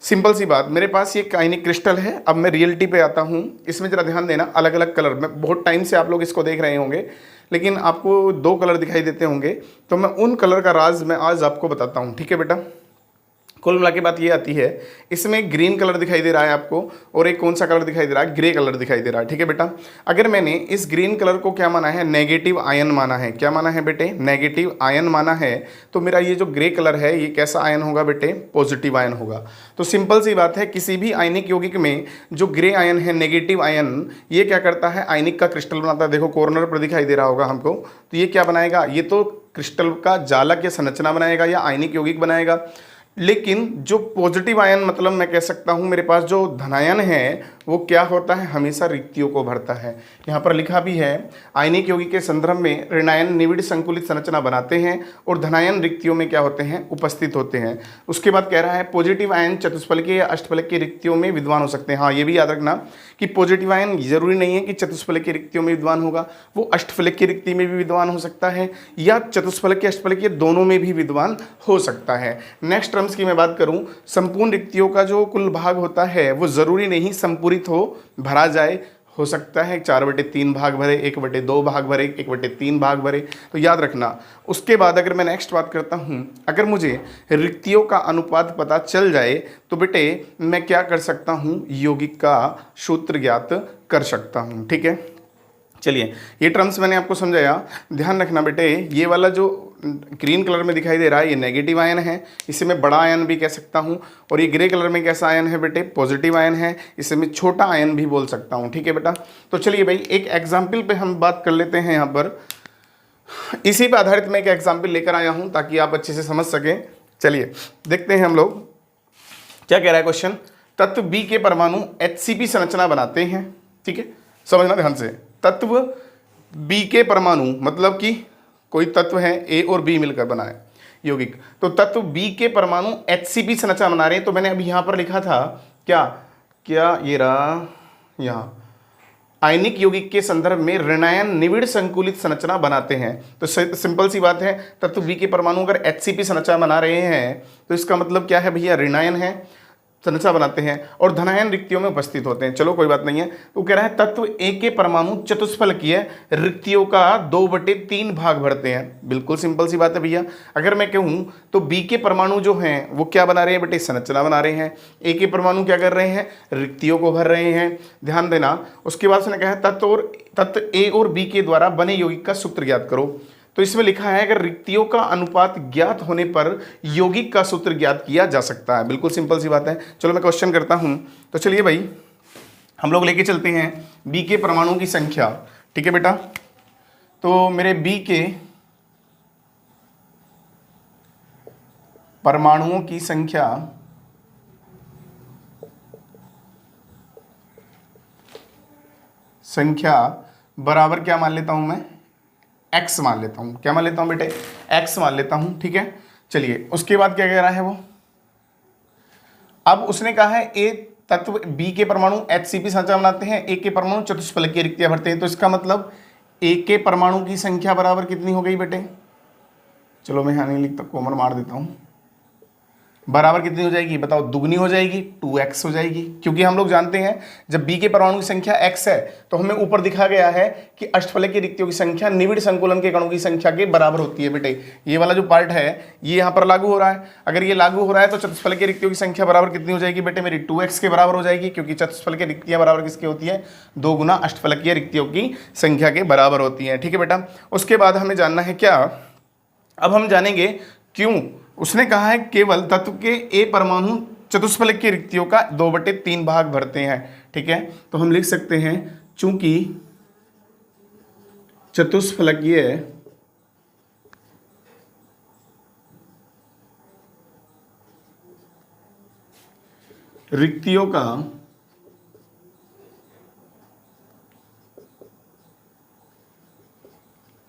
सिंपल सी बात, मेरे पास ये आयनिक क्रिस्टल है। अब मैं रियलिटी पे आता हूँ, इसमें जरा ध्यान देना, अलग अलग कलर में, बहुत टाइम से आप लोग इसको देख रहे होंगे लेकिन आपको 2 कलर दिखाई देते होंगे, तो मैं उन कलर का राज मैं आज आपको बताता हूँ। ठीक है बेटा। कुल मिला के बात ये आती है, इसमें ग्रीन कलर दिखाई दे रहा है आपको, और एक कौन सा कलर दिखाई दे रहा है, ग्रे कलर दिखाई दे रहा है। ठीक है बेटा। अगर मैंने इस ग्रीन कलर को क्या माना है, नेगेटिव आयन माना है, क्या माना है बेटे, नेगेटिव आयन माना है, तो मेरा ये जो ग्रे कलर है ये कैसा आयन होगा बेटे, पॉजिटिव आयन होगा। तो सिंपल सी बात है, किसी भी आयनिक यौगिक में जो ग्रे आयन है, नेगेटिव आयन, ये क्या करता है, आयनिक का क्रिस्टल बनाता है। देखो कॉर्नर पर दिखाई दे रहा होगा हमको, तो ये क्या बनाएगा, ये तो क्रिस्टल का जालक या संरचना बनाएगा या आयनिक यौगिक बनाएगा। लेकिन जो पॉजिटिव आयन, मतलब मैं कह सकता हूं मेरे पास जो धनायन है, वो क्या होता है, हमेशा रिक्तियों को भरता है। यहाँ पर लिखा भी है, आयनिक यौगिक के संदर्भ में ऋणायन निविड़ संकुलित संरचना बनाते हैं और धनायन रिक्तियों में क्या होते हैं, उपस्थित होते हैं। उसके बाद कह रहा है पॉजिटिव आयन चतुष्फलकीय या अष्टफलकीय रिक्तियों में विद्वान हो सकते हैं। हाँ, ये भी याद रखना कि पॉजिटिव आयन जरूरी नहीं है कि चतुष्फलकीय रिक्तियों में विद्वान होगा, वो अष्टफलकीय रिक्ति में भी विद्वान हो सकता है या चतुष्फलकीय अष्टफलकीय दोनों में भी विद्वान हो सकता है। नेक्स्ट टर्म्स की मैं बात करूं, संपूर्ण रिक्तियों का जो कुल भाग होता है वो जरूरी नहीं संपूरित हो, भरा जाए, हो सकता है 4/3 भाग भरे, 1/2 भाग भरे, 1/3 भाग भरे, तो याद रखना। उसके बाद अगर मैं नेक्स्ट बात करता हूं, अगर मुझे रिक्तियों का अनुपात पता चल जाए तो बेटे मैं क्या कर सकता हूं, यौगिक का सूत्र ज्ञात कर सकता हूं। ठीक है। चलिए, ये टर्म्स मैंने आपको समझाया, ध्यान रखना बेटे। ये वाला जो ग्रीन कलर में दिखाई दे रहा है ये नेगेटिव आयन है, इसे मैं बड़ा आयन भी कह सकता हूँ। और ये ग्रे कलर में कैसा आयन है बेटे, पॉजिटिव आयन है, इसे मैं छोटा आयन भी बोल सकता हूँ। ठीक है बेटा। तो चलिए भाई, एक एग्जाम्पल पे हम बात कर लेते हैं। यहाँ पर इसी पे आधारित मैं एक एग्जाम्पल लेकर आया हूँ ताकि आप अच्छे से समझ सकें। चलिए देखते हैं हम लोग क्या कह रहा है क्वेश्चन। तत्व बी के परमाणु HCP संरचना बनाते हैं। ठीक है, समझना ध्यान से। तत्व बी के परमाणु मतलब कि कोई तत्व है ए और बी मिलकर बना है यौगिक, तो तत्व बी के परमाणु HCP संरचना बना रहे हैं। तो मैंने अभी यहां पर लिखा था क्या क्या, ये रहा यहां, आयनिक यौगिक के संदर्भ में ऋणायन निविड़ संकुलित संरचना बनाते हैं। तो सिंपल सी बात है, तत्व बी के परमाणु अगर HCP संरचना बना रहे हैं तो इसका मतलब क्या है भैया, ऋणायन है, संरचना बनाते हैं और धनायन रिक्तियों में उपस्थित होते हैं। चलो कोई बात नहीं है। तो कह रहा है तत्व ए के परमाणु चतुष्फलकीय रिक्तियों का 2/3 भाग भरते हैं। बिल्कुल सिंपल सी बात है भैया। अगर मैं कहूं तो बी के परमाणु जो हैं वो क्या बना रहे हैं बेटे, संरचना बना रहे हैं। ए के परमाणु क्या कर रहे हैं, रिक्तियों को भर रहे हैं। ध्यान देना। उसके बाद उसने कहा है तत्व ए और बी के द्वारा बने यौगिक का सूत्र ज्ञात करो। तो इसमें लिखा है अगर रिक्तियों का अनुपात ज्ञात होने पर यौगिक का सूत्र ज्ञात किया जा सकता है। बिल्कुल सिंपल सी बात है। चलो मैं क्वेश्चन करता हूं। तो चलिए भाई, हम लोग लेके चलते हैं बी के परमाणुओं की संख्या। ठीक है बेटा। तो मेरे बी के परमाणुओं की संख्या बराबर क्या मान लेता हूं मैं, x मान लेता हूं। क्या मान लेता हूं बेटे, x मान लेता हूं। ठीक है। चलिए उसके बाद क्या कह रहा है वो, अब उसने कहा है ए तत्व बी के परमाणु HCP संरचना बनाते हैं, ए के परमाणु चतुष्फलकीय रिक्तियां भरते हैं। तो इसका मतलब ए के परमाणु की संख्या बराबर कितनी हो गई बेटे, चलो मैं यहां नहीं लिखता, कॉमन मार देता हूं, बराबर कितनी हो जाएगी बताओ, दुगनी हो जाएगी, 2x हो जाएगी। क्योंकि हम लोग जानते हैं जब बी के परमाणु की संख्या x है तो हमें ऊपर दिखा गया है कि अष्टफलकीय रिक्तियों की संख्या निविड़ संकुलन के कणों की संख्या के बराबर होती है बेटे। ये वाला जो पार्ट है ये यहाँ पर लागू हो रहा है। अगर ये लागू हो रहा है तो चतुष्फलकीय रिक्तियों की संख्या बराबर कितनी हो जाएगी बेटे, मेरी 2x के बराबर हो जाएगी। क्योंकि चतुष्फलकीय रिक्तियां बराबर किसकी होती है, 2 गुना अष्टफलकीय रिक्तियों की संख्या के बराबर होती है। ठीक है बेटा। उसके बाद हमें जानना है क्या, अब हम जानेंगे क्यों उसने कहा है केवल तत्व के ए परमाणु चतुष्फलकीय रिक्तियों का 2/3 भाग भरते हैं। ठीक है। तो हम लिख सकते हैं चूंकि चतुष्फलकीय रिक्तियों का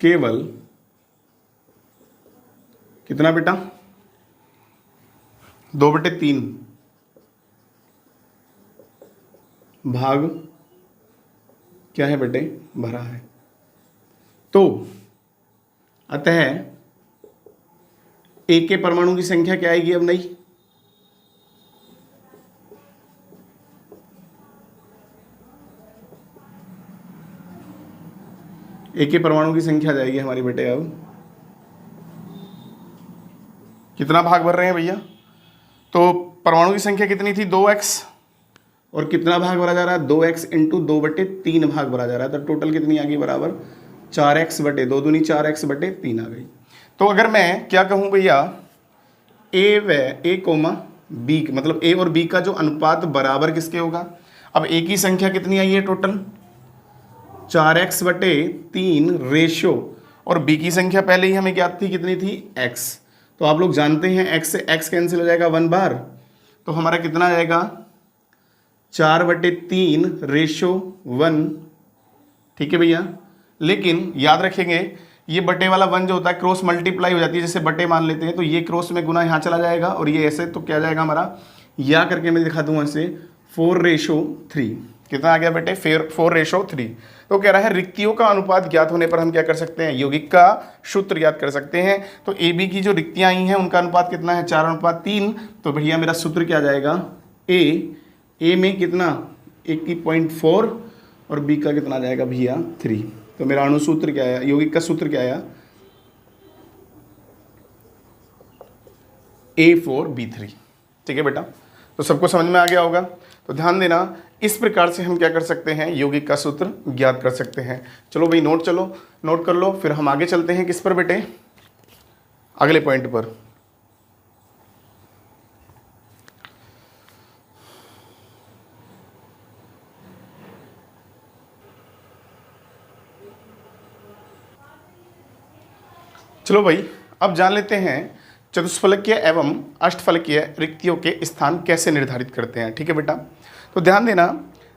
केवल कितना बेटा, 2/3 भाग क्या है बेटे, भरा है। तो अतः ए के परमाणु की संख्या क्या आएगी अब नई, ए के परमाणु की संख्या आ जाएगी हमारी बेटे अब कितना भाग भर रहे हैं भैया, तो परमाणु की संख्या कितनी थी 2x और कितना भाग भरा जा रहा है 2x इंटू 2/3 भाग भरा जा रहा है, तो टोटल कितनी आ गई बराबर 4x/2 दूनी 4x/3 आ गई। तो अगर मैं क्या कहूँ भैया ए कोमा बी मतलब ए और बी का जो अनुपात बराबर किसके होगा, अब ए की संख्या कितनी आई है टोटल 4x/3 रेशो और बी की संख्या पहले ही हमें ज्ञात थी कितनी थी x, तो आप लोग जानते हैं x से x कैंसिल हो जाएगा 1 बार, तो हमारा कितना आ जाएगा 4/3 रेशो 1, ठीक है भैया। लेकिन याद रखेंगे ये बटे वाला 1 जो होता है क्रॉस मल्टीप्लाई हो जाती है, जैसे बटे मान लेते हैं तो ये क्रॉस में गुना यहाँ चला जाएगा और ये ऐसे, तो क्या जाएगा हमारा या करके मैं दिखा दूँ ऐसे 4/3 कितना आ गया बेटे 4/3। तो कह रहा है रिक्तियों का अनुपात ज्ञात होने पर हम क्या कर सकते हैं, यौगिक का सूत्र याद कर सकते हैं। तो ए बी की जो रिक्तियाँ आई हैं उनका अनुपात कितना है 4:3, तो भैया मेरा सूत्र क्या जाएगा ए में कितना 80.4 और बी का कितना जाएगा भैया 3, तो मेरा अणुसूत्र क्या आया, यौगिक का सूत्र क्या आया A4B3, ठीक है बेटा। तो सबको समझ में आ गया होगा, तो ध्यान देना इस प्रकार से हम क्या कर सकते हैं यौगिक का सूत्र ज्ञात कर सकते हैं। चलो भाई नोट कर लो, फिर हम आगे चलते हैं किस पर बेटे, अगले पॉइंट पर। चलो भाई अब जान लेते हैं चतुष्फलकीय एवं अष्टफलकीय रिक्तियों के स्थान कैसे निर्धारित करते हैं, ठीक है बेटा। तो ध्यान देना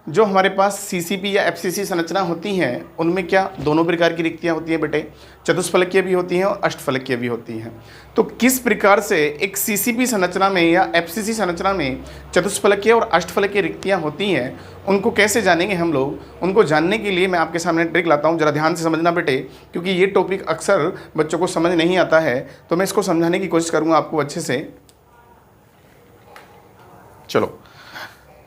जो हमारे पास सीसीपी या एफसीसी संरचना होती हैं उनमें क्या दोनों प्रकार की रिक्तियां होती हैं बेटे, चतुष्फलकीय भी होती हैं और अष्टफलकीय भी होती हैं। तो किस प्रकार से एक सीसीपी संरचना में या एफसीसी संरचना में चतुष्फलकीय और अष्टफलकीय रिक्तियां होती हैं उनको कैसे जानेंगे हम लोग, उनको जानने के लिए मैं आपके सामने ट्रिक लाता हूं, जरा ध्यान से समझना बेटे, क्योंकि ये टॉपिक अक्सर बच्चों को समझ नहीं आता है, तो मैं इसको समझाने की कोशिश करूँगा आपको अच्छे से। चलो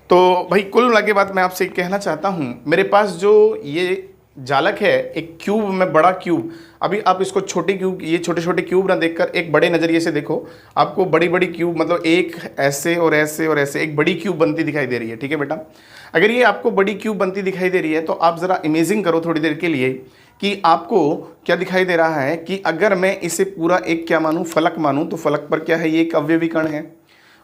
तो भाई कुल मिला के बात मैं आपसे कहना चाहता हूँ, मेरे पास जो ये जालक है एक क्यूब में बड़ा क्यूब, अभी आप इसको छोटी क्यूब ये छोटे छोटे क्यूब ना देखकर एक बड़े नज़रिए से देखो, आपको बड़ी बड़ी क्यूब मतलब एक ऐसे और ऐसे और ऐसे एक बड़ी क्यूब बनती दिखाई दे रही है, ठीक है बेटा। अगर ये आपको बड़ी क्यूब बनती दिखाई दे रही है तो आप ज़रा इमेजिंग करो थोड़ी देर के लिए कि आपको क्या दिखाई दे रहा है कि अगर मैं इसे पूरा एक क्या मानूँ फलक मानूँ, तो फलक पर क्या है ये एक अवयवी कण है,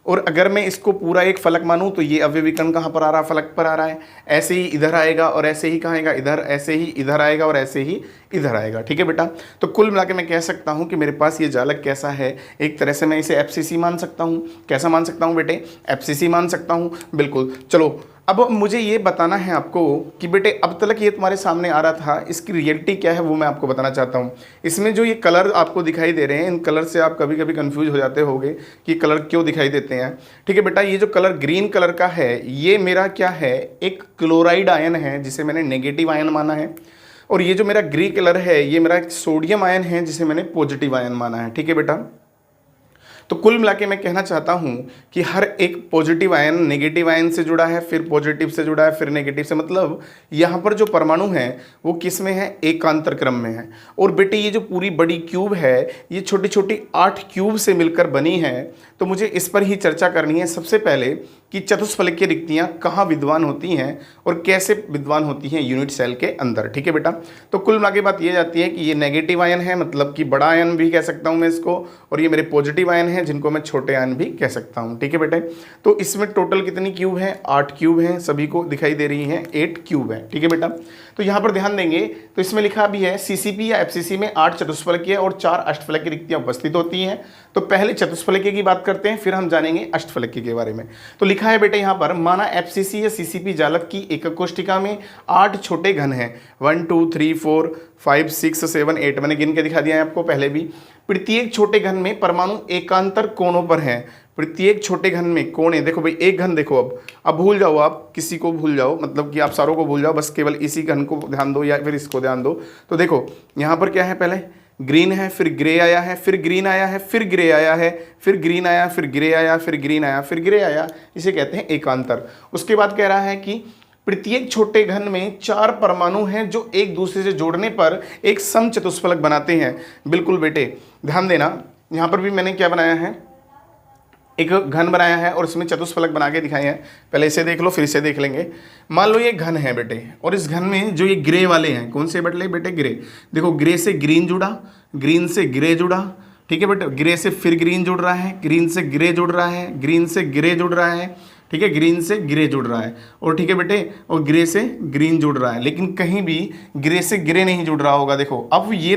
और अगर मैं इसको पूरा एक फलक मानूं तो ये अवयवी कण कहाँ पर आ रहा है फलक पर आ रहा है, ऐसे ही इधर आएगा और ऐसे ही कहाँ आएगा इधर, ऐसे ही इधर आएगा और ऐसे ही इधर आएगा, ठीक है बेटा। तो कुल मिला के मैं कह सकता हूँ कि मेरे पास ये जालक कैसा है, एक तरह से मैं इसे एफसीसी मान सकता हूँ। कैसा मान सकता हूँ बेटे, एफसीसी मान सकता हूँ, बिल्कुल। चलो अब मुझे ये बताना है आपको कि बेटे अब तक ये तुम्हारे सामने आ रहा था, इसकी रियलिटी क्या है वो मैं आपको बताना चाहता हूँ। इसमें जो ये कलर आपको दिखाई दे रहे हैं इन कलर से आप कभी कभी कंफ्यूज हो जाते होंगे कि कलर क्यों दिखाई देते हैं, ठीक है बेटा। ये जो कलर ग्रीन कलर का है ये मेरा क्या है एक क्लोराइड आयन है जिसे मैंने नेगेटिव आयन माना है, और ये जो मेरा ग्रे कलर है ये मेरा एक सोडियम आयन है जिसे मैंने पॉजिटिव आयन माना है, ठीक है बेटा। तो कुल मिला के मैं कहना चाहता हूं कि हर एक पॉजिटिव आयन नेगेटिव आयन से जुड़ा है, फिर पॉजिटिव से जुड़ा है, फिर नेगेटिव से, मतलब यहाँ पर जो परमाणु हैं वो किस में है एकांतर क्रम में है। और बेटे ये जो पूरी बड़ी क्यूब है ये छोटी छोटी 8 क्यूब से मिलकर बनी है, तो मुझे इस पर ही चर्चा करनी है सबसे पहले कि चतुष्फलकीय रिक्तियाँ कहाँ विद्वान होती हैं और कैसे विद्वान होती हैं यूनिट सेल के अंदर, ठीक है बेटा। तो कुल मिला के बात ये जाती है कि ये नेगेटिव आयन है मतलब कि बड़ा आयन भी कह सकता हूँ मैं इसको, और ये मेरे पॉजिटिव आयन है जिनको मैं छोटे आयन भी कह सकता हूँ, ठीक है बेटे। तो इसमें टोटल कितनी क्यूब है 8 क्यूब हैं, सभी को दिखाई दे रही हैं 8 क्यूब है, ठीक है बेटा। तो यहाँ पर ध्यान देंगे तो इसमें लिखा भी है सीसीपी या एफसीसी में 8 चतुष्फलकीय और 4 अष्टफलकीय रिक्तियाँ उपस्थित होती हैं। तो पहले चतुष्फलकीय की बात करते हैं फिर हम जानेंगे अष्टफलकीय के बारे में। तो लिखा है बेटे यहाँ पर माना एफसीसी या सीसीपी जालक की एकक कोष्ठिका में 8 छोटे घन हैं 1 2 3 4 5 6 7 8, मैंने गिन के दिखा दिया है आपको पहले भी। प्रत्येक छोटे घन में परमाणु एकांतर कोणों पर हैं, प्रत्येक छोटे घन में कोणे, देखो भाई एक घन देखो, अब भूल जाओ, आप किसी को भूल जाओ, मतलब कि आप सारों को भूल जाओ, बस केवल इसी घन को ध्यान दो या फिर इसको ध्यान दो। तो देखो यहाँ पर क्या है, पहले ग्रीन है, फिर ग्रे आया है, फिर ग्रीन आया है, फिर ग्रे आया है, फिर ग्रीन आया, फिर ग्रे आया, फिर ग्रीन आया, फिर ग्रे आया, इसे कहते हैं एकांतर। उसके बाद कह रहा है कि प्रत्येक छोटे घन में 4 परमाणु हैं जो एक दूसरे से जोड़ने पर एक समचतुष्फलक बनाते हैं। बिल्कुल बेटे ध्यान देना, यहाँ पर भी मैंने क्या बनाया है, एक घन बनाया है और इसमें चतुष्फलक बना के दिखाए हैं। पहले इसे देख लो फिर इसे देख लेंगे। मान लो ये घन है बेटे, और इस घन में जो ये ग्रे वाले हैं, कौन से बेटे ग्रे, देखो ग्रे से ग्रीन जुड़ा, ग्रीन से ग्रे जुड़ा, ठीक है बेटे, ग्रे से फिर ग्रीन जुड़ रहा है, ग्रीन से ग्रे जुड़ रहा है, ग्रीन से ग्रे जुड़ रहा है, ठीक है, ग्रीन से ग्रे जुड़ रहा है, और ठीक है बेटे, और ग्रे से ग्रीन जुड़ रहा है, लेकिन कहीं भी ग्रे से ग्रे नहीं जुड़ रहा होगा। देखो अब ये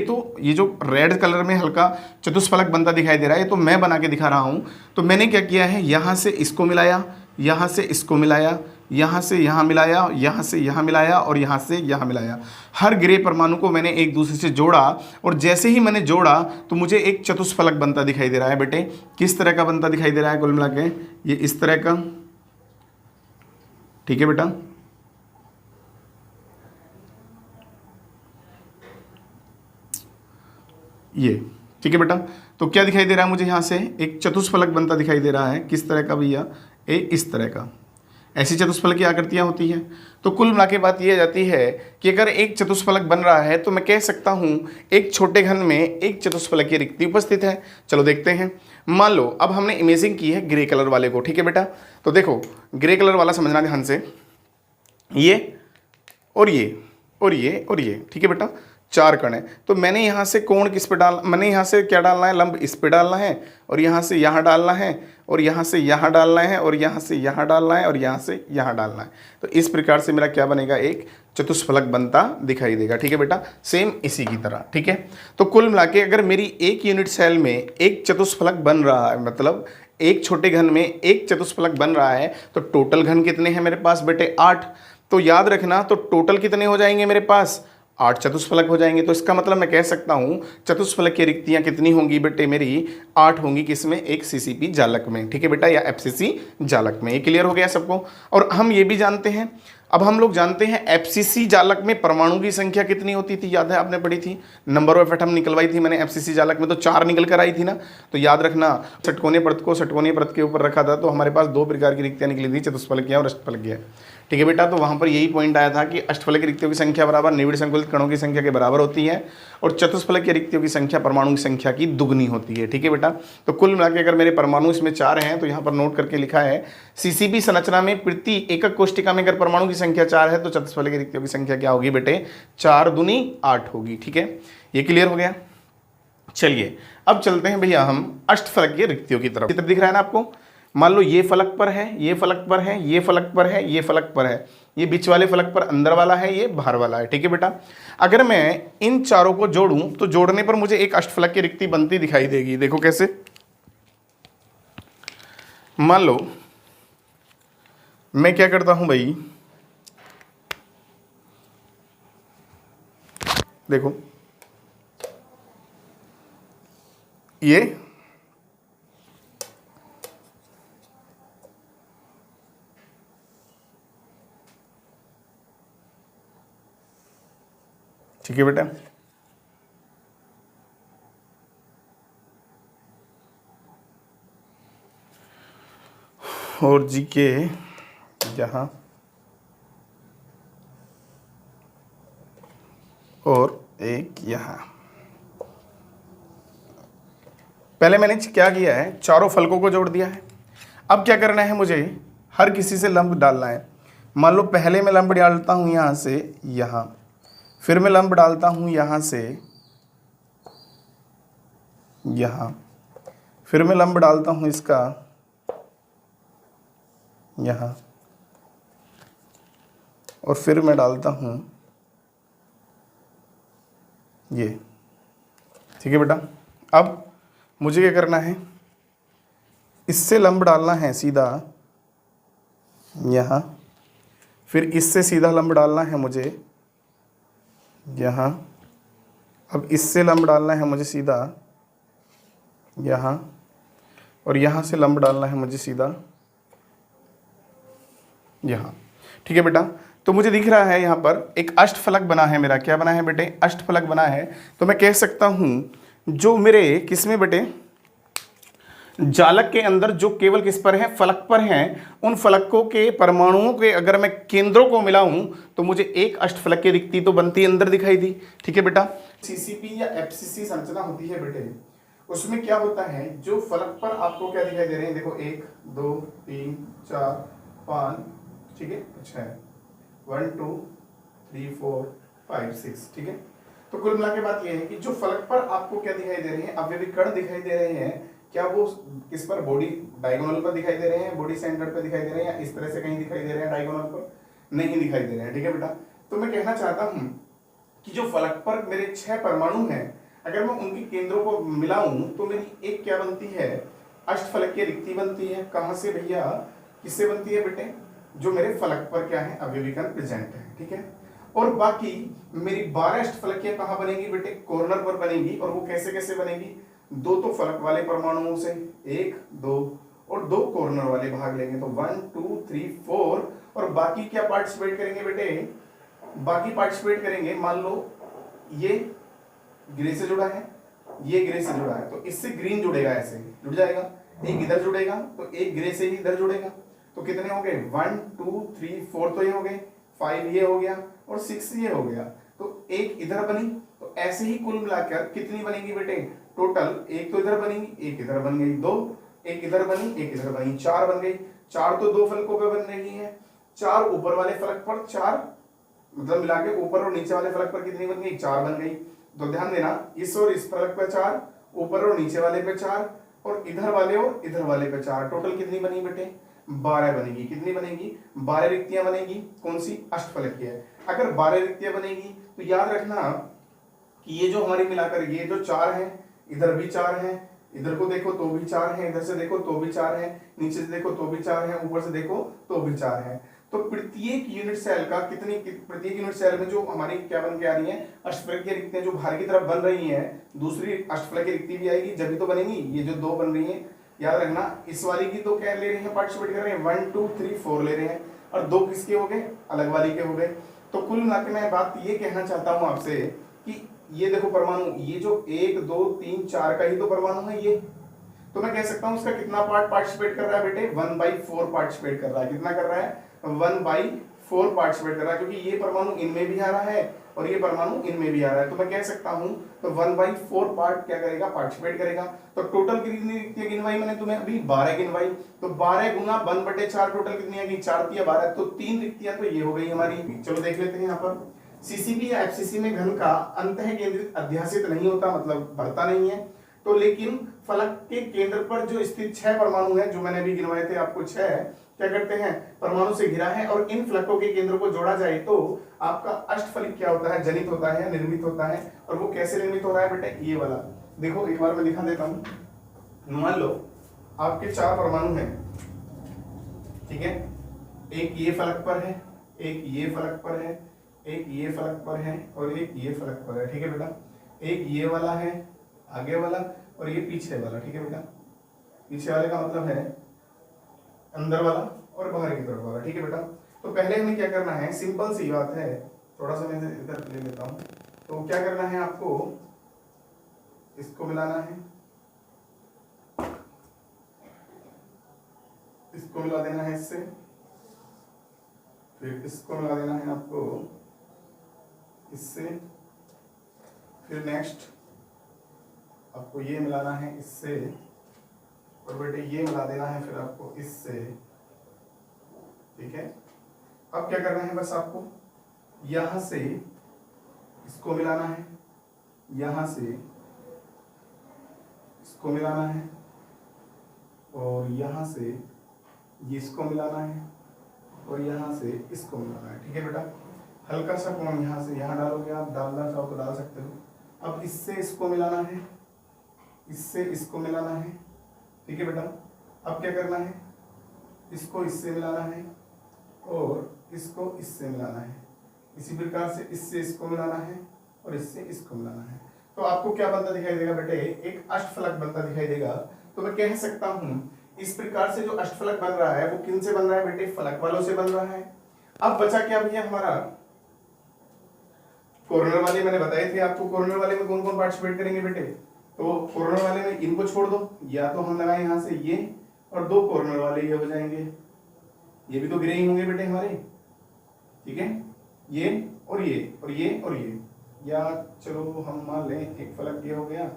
जो रेड कलर में हल्का चतुष्फलक बनता दिखाई दे रहा है, ये तो मैं बना के दिखा रहा हूँ। तो मैंने क्या किया है, यहाँ से इसको मिलाया, यहाँ से इसको मिलाया, यहाँ से यहाँ मिलाया, यहाँ से यहाँ मिलाया, और यहाँ से यहाँ मिलाया। हर ग्रे परमाणु को मैंने एक दूसरे से जोड़ा, और जैसे ही मैंने जोड़ा तो मुझे एक चतुष्फलक बनता दिखाई दे रहा है। बेटे किस तरह का बनता दिखाई दे रहा है, कुल मिला के ये इस तरह का, ठीक है बेटा, ये ठीक है बेटा। तो क्या दिखाई दे रहा है मुझे, यहाँ से एक चतुष्फलक बनता दिखाई दे रहा है। किस तरह का भैया, इस तरह का। ऐसी चतुष्फलक की आकृतियां होती हैं। तो कुल मिला के बात यह जाती है कि अगर एक चतुष्फलक बन रहा है तो मैं कह सकता हूं एक छोटे घन में एक चतुष्फलक की रिक्ति उपस्थित है। चलो देखते हैं। मान लो अब हमने इमेजिंग की है ग्रे कलर वाले को, ठीक है बेटा। तो देखो ग्रे कलर वाला समझना ध्यान से, ये और ये और ये और ये, ठीक है बेटा, 4 कण है। तो मैंने यहाँ से कोण किस पे डाल, मैंने यहाँ से क्या डालना है, लंब इस पे डालना है, और यहाँ से यहाँ डालना है, और यहाँ से यहाँ डालना है, और यहाँ से यहाँ डालना है, और यहाँ से यहाँ डालना है। तो इस प्रकार से मेरा क्या बनेगा, एक चतुष्फलक बनता दिखाई देगा, ठीक है बेटा, सेम इसी की तरह, ठीक है। तो कुल मिला के अगर मेरी एक यूनिट सेल में एक चतुष्फलक बन रहा है, मतलब एक छोटे घन में एक चतुष्फलक बन रहा है, तो टोटल घन कितने हैं मेरे पास बेटे, 8। तो याद रखना, तो टोटल कितने हो जाएंगे मेरे पास, 8 चतुष्फलक हो जाएंगे। तो इसका मतलब मैं कह सकता हूं चतुष्फलक की रिक्तियां कितनी होंगी बेटे, मेरी 8 होंगी। किसमें, एक सीसीपी जालक में, ठीक है बेटा, या एफसीसी जालक में। ये क्लियर हो गया सबको। और हम ये भी जानते हैं, अब हम लोग जानते हैं एफसीसी जालक में परमाणु की संख्या कितनी होती थी, याद है आपने पढ़ी थी, नंबर ऑफ एटम निकलवाई थी मैंने एफसीसी जालक में, तो 4 निकल कर आई थी ना। तो याद रखना, षटकोणीय परत को षटकोणीय परत के ऊपर रखा था, तो हमारे पास 2 प्रकार की रिक्तियां निकली थी, चतुष्फलकीय और अष्टफलकीय, ठीक है बेटा। तो वहां पर यही पॉइंट आया था कि अष्टफलक रिक्तियों की संख्या बराबर निविड़ संकुलित कणों की संख्या के बराबर होती है, और चतुष्फलक की रिक्तियों की संख्या परमाणु की संख्या की दुगनी होती है, ठीक है बेटा। तो कुल मिलाकर अगर मेरे परमाणु इसमें 4 हैं, तो यहाँ पर नोट करके लिखा है सीसीबी संरचना में प्रति एकक कोष्टिका में अगर परमाणु की संख्या 4 है, तो चतुष्फलक की रिक्तियों की संख्या क्या होगी बेटे, 4 दूनी 8 होगी, ठीक है। ये क्लियर हो गया। चलिए अब चलते हैं भैया हम अष्टफलक की रिक्तियों की तरफ। चित्र दिख रहा है ना आपको, मान लो ये फलक पर है, ये फलक पर है, ये फलक पर है, ये फलक पर है, ये बीच वाले फलक पर अंदर वाला है, ये बाहर वाला है, ठीक है बेटा। अगर मैं इन चारों को जोड़ूं तो जोड़ने पर मुझे एक अष्टफलक की रिक्ति बनती दिखाई देगी। देखो कैसे, मान लो मैं क्या करता हूं भाई, देखो ये ठीक है बेटा, और जी के यहाँ और एक यहाँ। पहले मैंने क्या किया है, चारों फलकों को जोड़ दिया है। अब क्या करना है, मुझे हर किसी से लंब डालना है। मान लो पहले मैं लंब डालता हूँ यहाँ से यहाँ, फिर मैं लंब डालता हूँ यहाँ से यहाँ, फिर मैं लंब डालता हूँ इसका यहाँ, और फिर मैं डालता हूँ ये, ठीक है बेटा। अब मुझे क्या करना है, इससे लंब डालना है सीधा यहाँ, फिर इससे सीधा लंब डालना है मुझे यहाँ, अब इससे लंब डालना है मुझे सीधा यहाँ, और यहाँ से लंब डालना है मुझे सीधा यहाँ। ठीक है बेटा, तो मुझे दिख रहा है यहाँ पर एक अष्टफलक बना है मेरा। क्या बना है बेटे? अष्टफलक बना है। तो मैं कह सकता हूँ जो मेरे किसमें बेटे, जालक के अंदर जो केवल किस पर है, फलक पर हैं, उन फलकों के परमाणुओं के अगर मैं केंद्रों को मिलाऊं तो मुझे एक अष्टफलक की रिक्ति तो बनती अंदर दिखाई दी। ठीक है बेटा, सीसीपी या एफसीसी संरचना होती है बेटे, उसमें क्या होता है, जो फलक पर आपको क्या दिखाई दे रहे हैं, देखो 1 2 3 4 5, ठीक है, अच्छा है, 1 2 3 4 5 6, ठीक है। तो कुल मिला के बात यह है कि जो फलक पर आपको क्या दिखाई दे रहे हैं, अवयवी कण दिखाई दे रहे हैं, क्या वो किस पर, बॉडी डायगोनल पर दिखाई दे रहे हैं, बॉडी सेंटर पर दिखाई दे रहे हैं, या इस तरह से कहीं दिखाई दे रहे हैं डायगोनल पर, नहीं दिखाई दे रहे हैं। ठीक है बेटा, तो मैं कहना चाहता हूं कि जो फलक पर मेरे 6 परमाणु हैं, अगर मैं उनके केंद्रों को मिलाऊं तो मेरी एक क्या बनती है, अष्टफलकीय रिक्ति बनती है। कहां से भैया, किससे बनती है बेटे, जो मेरे फलक पर क्या है, अवयवी कण प्रेजेंट है। ठीक है, और बाकी मेरी 12 अष्टफलकीय कहां बनेगी बेटे, कॉर्नर पर बनेगी। और वो कैसे कैसे बनेगी, 2 तो फलक वाले परमाणुओं से, 1 2, और 2 कॉर्नर वाले भाग लेंगे, तो 1 2 3 4, और बाकी क्या पार्टिसिपेट करेंगे बेटे, बाकी पार्टिसिपेट करेंगे, मान लो ये ग्रे से जुड़ा है, ये ग्रे से जुड़ा है, तो इससे ग्रीन जुड़ेगा, ऐसे जुड़ जाएगा, एक इधर जुड़ेगा तो एक ग्रे से ही इधर जुड़ेगा, तो कितने हो गए, 1 2 3 4 तो ये हो गए, 5 ये हो गया, और 6 ये हो गया, तो एक इधर बनी। तो ऐसे ही कुल मिलाकर कितनी बनेगी बेटे, टोटल, एक तो इधर बनेगी, एक इधर बन गई, 2, एक इधर बनी, एक इधर बनी, 4 बन गई। 4 तो 2 फलकों पे बन रही है, 4 ऊपर वाले फलक पर, 4 मतलब मिला के ऊपर और नीचे वाले फलक पर कितनी बन गई, 4 बन गई। तो ध्यान देना, इस और इस फलक पर 4, ऊपर और नीचे वाले पे 4, और इधर वाले और इधर वाले पे 4, टोटल कितनी बनी बेटे, 12 बनेगी। कितनी बनेगी, 12 रिक्तियां बनेगी। कौन सी, अष्टफलकीय है। अगर 12 रिक्तियां बनेगी तो याद रखना कि ये जो हमारी मिलाकर ये जो 4 है, इधर भी 4 है, इधर को देखो तो भी 4 है, इधर से देखो तो भी 4 है, नीचे से देखो तो भी 4 है, ऊपर से देखो तो भी 4 है। तो प्रत्येक यूनिट सेल का कितनी, प्रत्येक यूनिट सेल में जो हमारी क्या बन के आ रही है, अष्टफलकीय रिक्तियां जो बाहर की तरफ बन रही हैं, दूसरी अष्टफलकीय रिक्ति भी आएगी, जब भी तो बनेगी। ये जो 2 बन रही है, याद रखना, इस वाली की तो क्या ले रहे हैं, पार्टिसिपेट कर रहे हैं, 1 2 3 4 ले रहे हैं, और 2 किसके हो गए, अलग वाली के हो गए। तो कुल मिला के मैं बात ये कहना चाहता हूं आपसे कि ये देखो परमाणु, ये जो 1 2 3 4 का ही तो परमाणु है ये, तो मैं कह सकता हूं इसका कितना पार्ट पार्टिसिपेट कर रहा है बेटे, 1/4 पार्टिसिपेट कर रहा है। कितना कर रहा है, 1/4 पार्टिसिपेट कर रहा है, क्योंकि ये परमाणु इनमें भी आ रहा है और ये परमाणु इनमें भी आ रहा है, तो मैं कह सकता हूं तो 1/4 पार्ट क्या करेगा, पार्टिसिपेट करेगा। तो टोटल कितनी रिक्तियां गिनवाई मैंने तुम्हें अभी, 12 गिनवाई, तो 12 गुना 1/4 टोटल कितनी आ गई, 4 या 12, तो 3 रिक्तियां तो ये हो गई हमारी। चलो देख लेते हैं यहाँ पर, सीसीपी या एफसीसी में घन का अंतः केंद्रित अध्यासित नहीं होता, मतलब बढ़ता नहीं है, तो लेकिन फलक के केंद्र पर जो स्थित 6 परमाणु हैं, जो मैंने अभी गिनवाए थे आपको 6, क्या करते हैं, परमाणु से घिरा है, और इन फलकों के केंद्रों को जोड़ा जाए तो आपका अष्टफलक क्या होता है, जनित होता है, निर्मित होता है। और वो कैसे निर्मित हो रहा है बेटे, ये वाला देखो, एक बार मैं दिखा देता हूं। मान लो आपके 4 परमाणु हैं, ठीक है, एक ये फलक पर है, एक ये फलक पर है, एक ये फलक पर है, और एक ये फलक पर है। ठीक है बेटा, एक ये वाला है, आगे वाला, और ये पीछे वाला। ठीक है बेटा, पीछे वाले का मतलब है अंदर वाला और बाहर की तरफ वाला। ठीक है बेटा, तो पहले हमें क्या करना है, सिंपल सी बात है, थोड़ा सा मैं इधर ले लेता हूं। तो क्या करना है आपको, इसको मिलाना है, इसको मिला देना है इससे, फिर इसको मिला देना है आपको इससे, फिर नेक्स्ट आपको ये मिलाना है इससे, और बेटे ये मिला देना है फिर आपको इससे। ठीक है, अब क्या करना है, बस आपको यहां से इसको मिलाना है, यहां से इसको मिलाना है, और यहां से ये इसको मिलाना है, और यहां से इसको मिलाना है। ठीक है बेटा, हल्का सा कोण यहां से यहां डालोगे, आप डालना चाहो तो डाल सकते हो। अब इससे इसको मिलाना है, इससे इसको मिलाना है। ठीक है बेटा, अब क्या करना है, इसको इससे मिलाना है, और इसको इससे मिलाना है, इसी प्रकार से इससे इसको मिलाना है, और इससे इसको मिलाना है। तो आपको क्या बनता दिखाई देगा बेटे, एक अष्टफलक बनता दिखाई देगा। तो मैं कह सकता हूं इस प्रकार से जो अष्टफलक बन रहा है वो किन से बन रहा है बेटे, फलक वालों से बन रहा है। अब बचा क्या भैया हमारा कॉर्नर वाले, मैंने बताए थे आपको कॉर्नर वाले में कौन कौन पार्टिसिपेट करेंगे बेटे, तो कॉर्नर वाले में इनको छोड़ दो, या तो हम लगाए यहां से ये और दो कॉर्नर वाले ये हो जाएंगे, ये भी तो ग्रे ही होंगे बेटे हमारे, ठीक है, ये और ये और ये और ये, या चलो हम मान लें एक फलक ये हो गया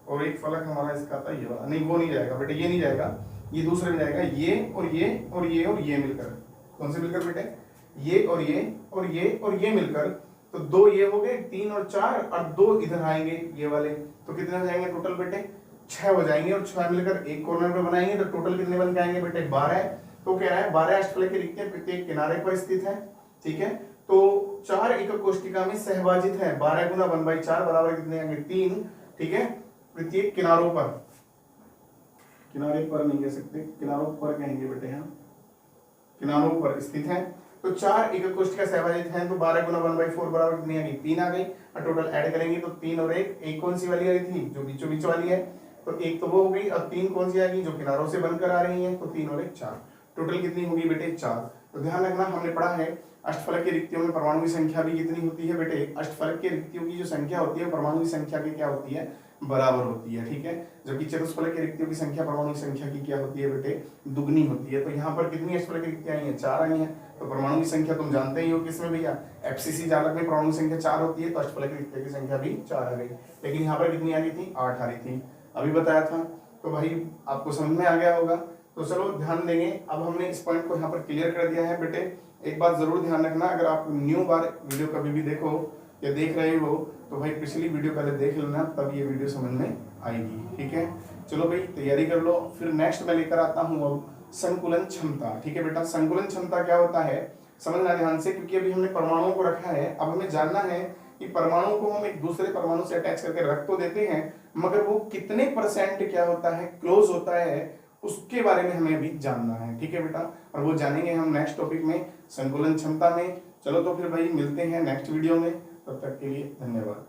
और एक फलक हमारा इसका था ये वाला, नहीं वो नहीं जाएगा बेटे, ये नहीं जाएगा, ये दूसरे में जाएगा, ये और ये और ये और ये मिलकर, कौन से मिलकर बेटे, ये और ये और ये और ये मिलकर, तो दो ये हो गए, तीन और चार, और दो इधर आएंगे ये वाले, तो कितने हो जाएंगे टोटल बेटे, 6 हो जाएंगे, और 6 मिलकर एक कॉर्नर पे बनाएंगे तो टोटल कितने बन के आएंगे बेटे, 12। तो कह रहा है 12 अष्टफलक की रिक्तियां प्रत्येक किनारे पर स्थित है, ठीक है, तो 4 एकक कोष्टिका में सहभाजित है, 12 गुना 1/4 बराबर कितने आएंगे 3, ठीक है, प्रत्येक किनारों पर, किनारे पर नहीं कह सकते, किनारों पर कहेंगे बेटे, यहाँ किनारों पर स्थित है, तो 4 एकक कोष्टिका सहभाजित हैं, तो 12 गुना 1/4 बराबर कितनी आ गई 3 आ गई, और टोटल ऐड करेंगे तो 3 और 1 कौन सी वाली आ रही थी, जो बीचों बीच वाली है, तो एक तो वो हो गई, और 3 कौन सी आ गई जो किनारों से बनकर आ रही है, तो 3 और 1 4, टोटल कितनी होगी बेटे 4। तो ध्यान रखना हमने पढ़ा है अष्टफलक की रिक्तियों में परमाणु की संख्या भी कितनी होती है बेटे, अष्टफलक की रिक्तियों की जो संख्या होती है परमाणु की संख्या की क्या होती है, बराबर होती है, ठीक है, जबकि चतुष्फलक की रिक्तियों की संख्या परमाणु की संख्या की क्या होती है बेटे, दुगनी होती है। तो यहाँ पर कितनी अष्टफलक की रिक्तियां आई हैं, 4 आई हैं, तो परमाणु की संख्या तुम जानते ही हो किसमें भैया, एफसीसी जालक में परमाणु की संख्या 4 होती है, तो अष्टफलक की रिक्तियों की संख्या भी 4 आ गई, लेकिन यहाँ पर कितनी आ गई थी, 8 आ रही थी, अभी बताया था, तो भाई आपको समझ में आ गया होगा। तो चलो ध्यान देंगे, अब हमने इस पॉइंट को यहाँ पर क्लियर कर दिया है बेटे। एक बात जरूर ध्यान रखना, अगर आप न्यू बार वीडियो कभी भी देखो या देख रहे हो तो भाई पिछली वीडियो पहले देख लेना, तब ये वीडियो समझ में आएगी, ठीक है। चलो भाई तैयारी कर लो, फिर नेक्स्ट मैं लेकर आता हूँ अब संकुलन क्षमता, ठीक है बेटा। संकुलन क्षमता क्या होता है समझना ध्यान से, क्योंकि अभी हमने परमाणुओं को रखा है, अब हमें जानना है कि परमाणु को हम एक दूसरे परमाणु से अटैच करके रख तो देते हैं, मगर वो कितने % क्या होता है, क्लोज होता है, उसके बारे में हमें अभी जानना है, ठीक है बेटा, और वो जानेंगे हम नेक्स्ट टॉपिक में संकुलन क्षमता में। चलो तो फिर भाई मिलते हैं नेक्स्ट वीडियो में, तब तक के लिए धन्यवाद।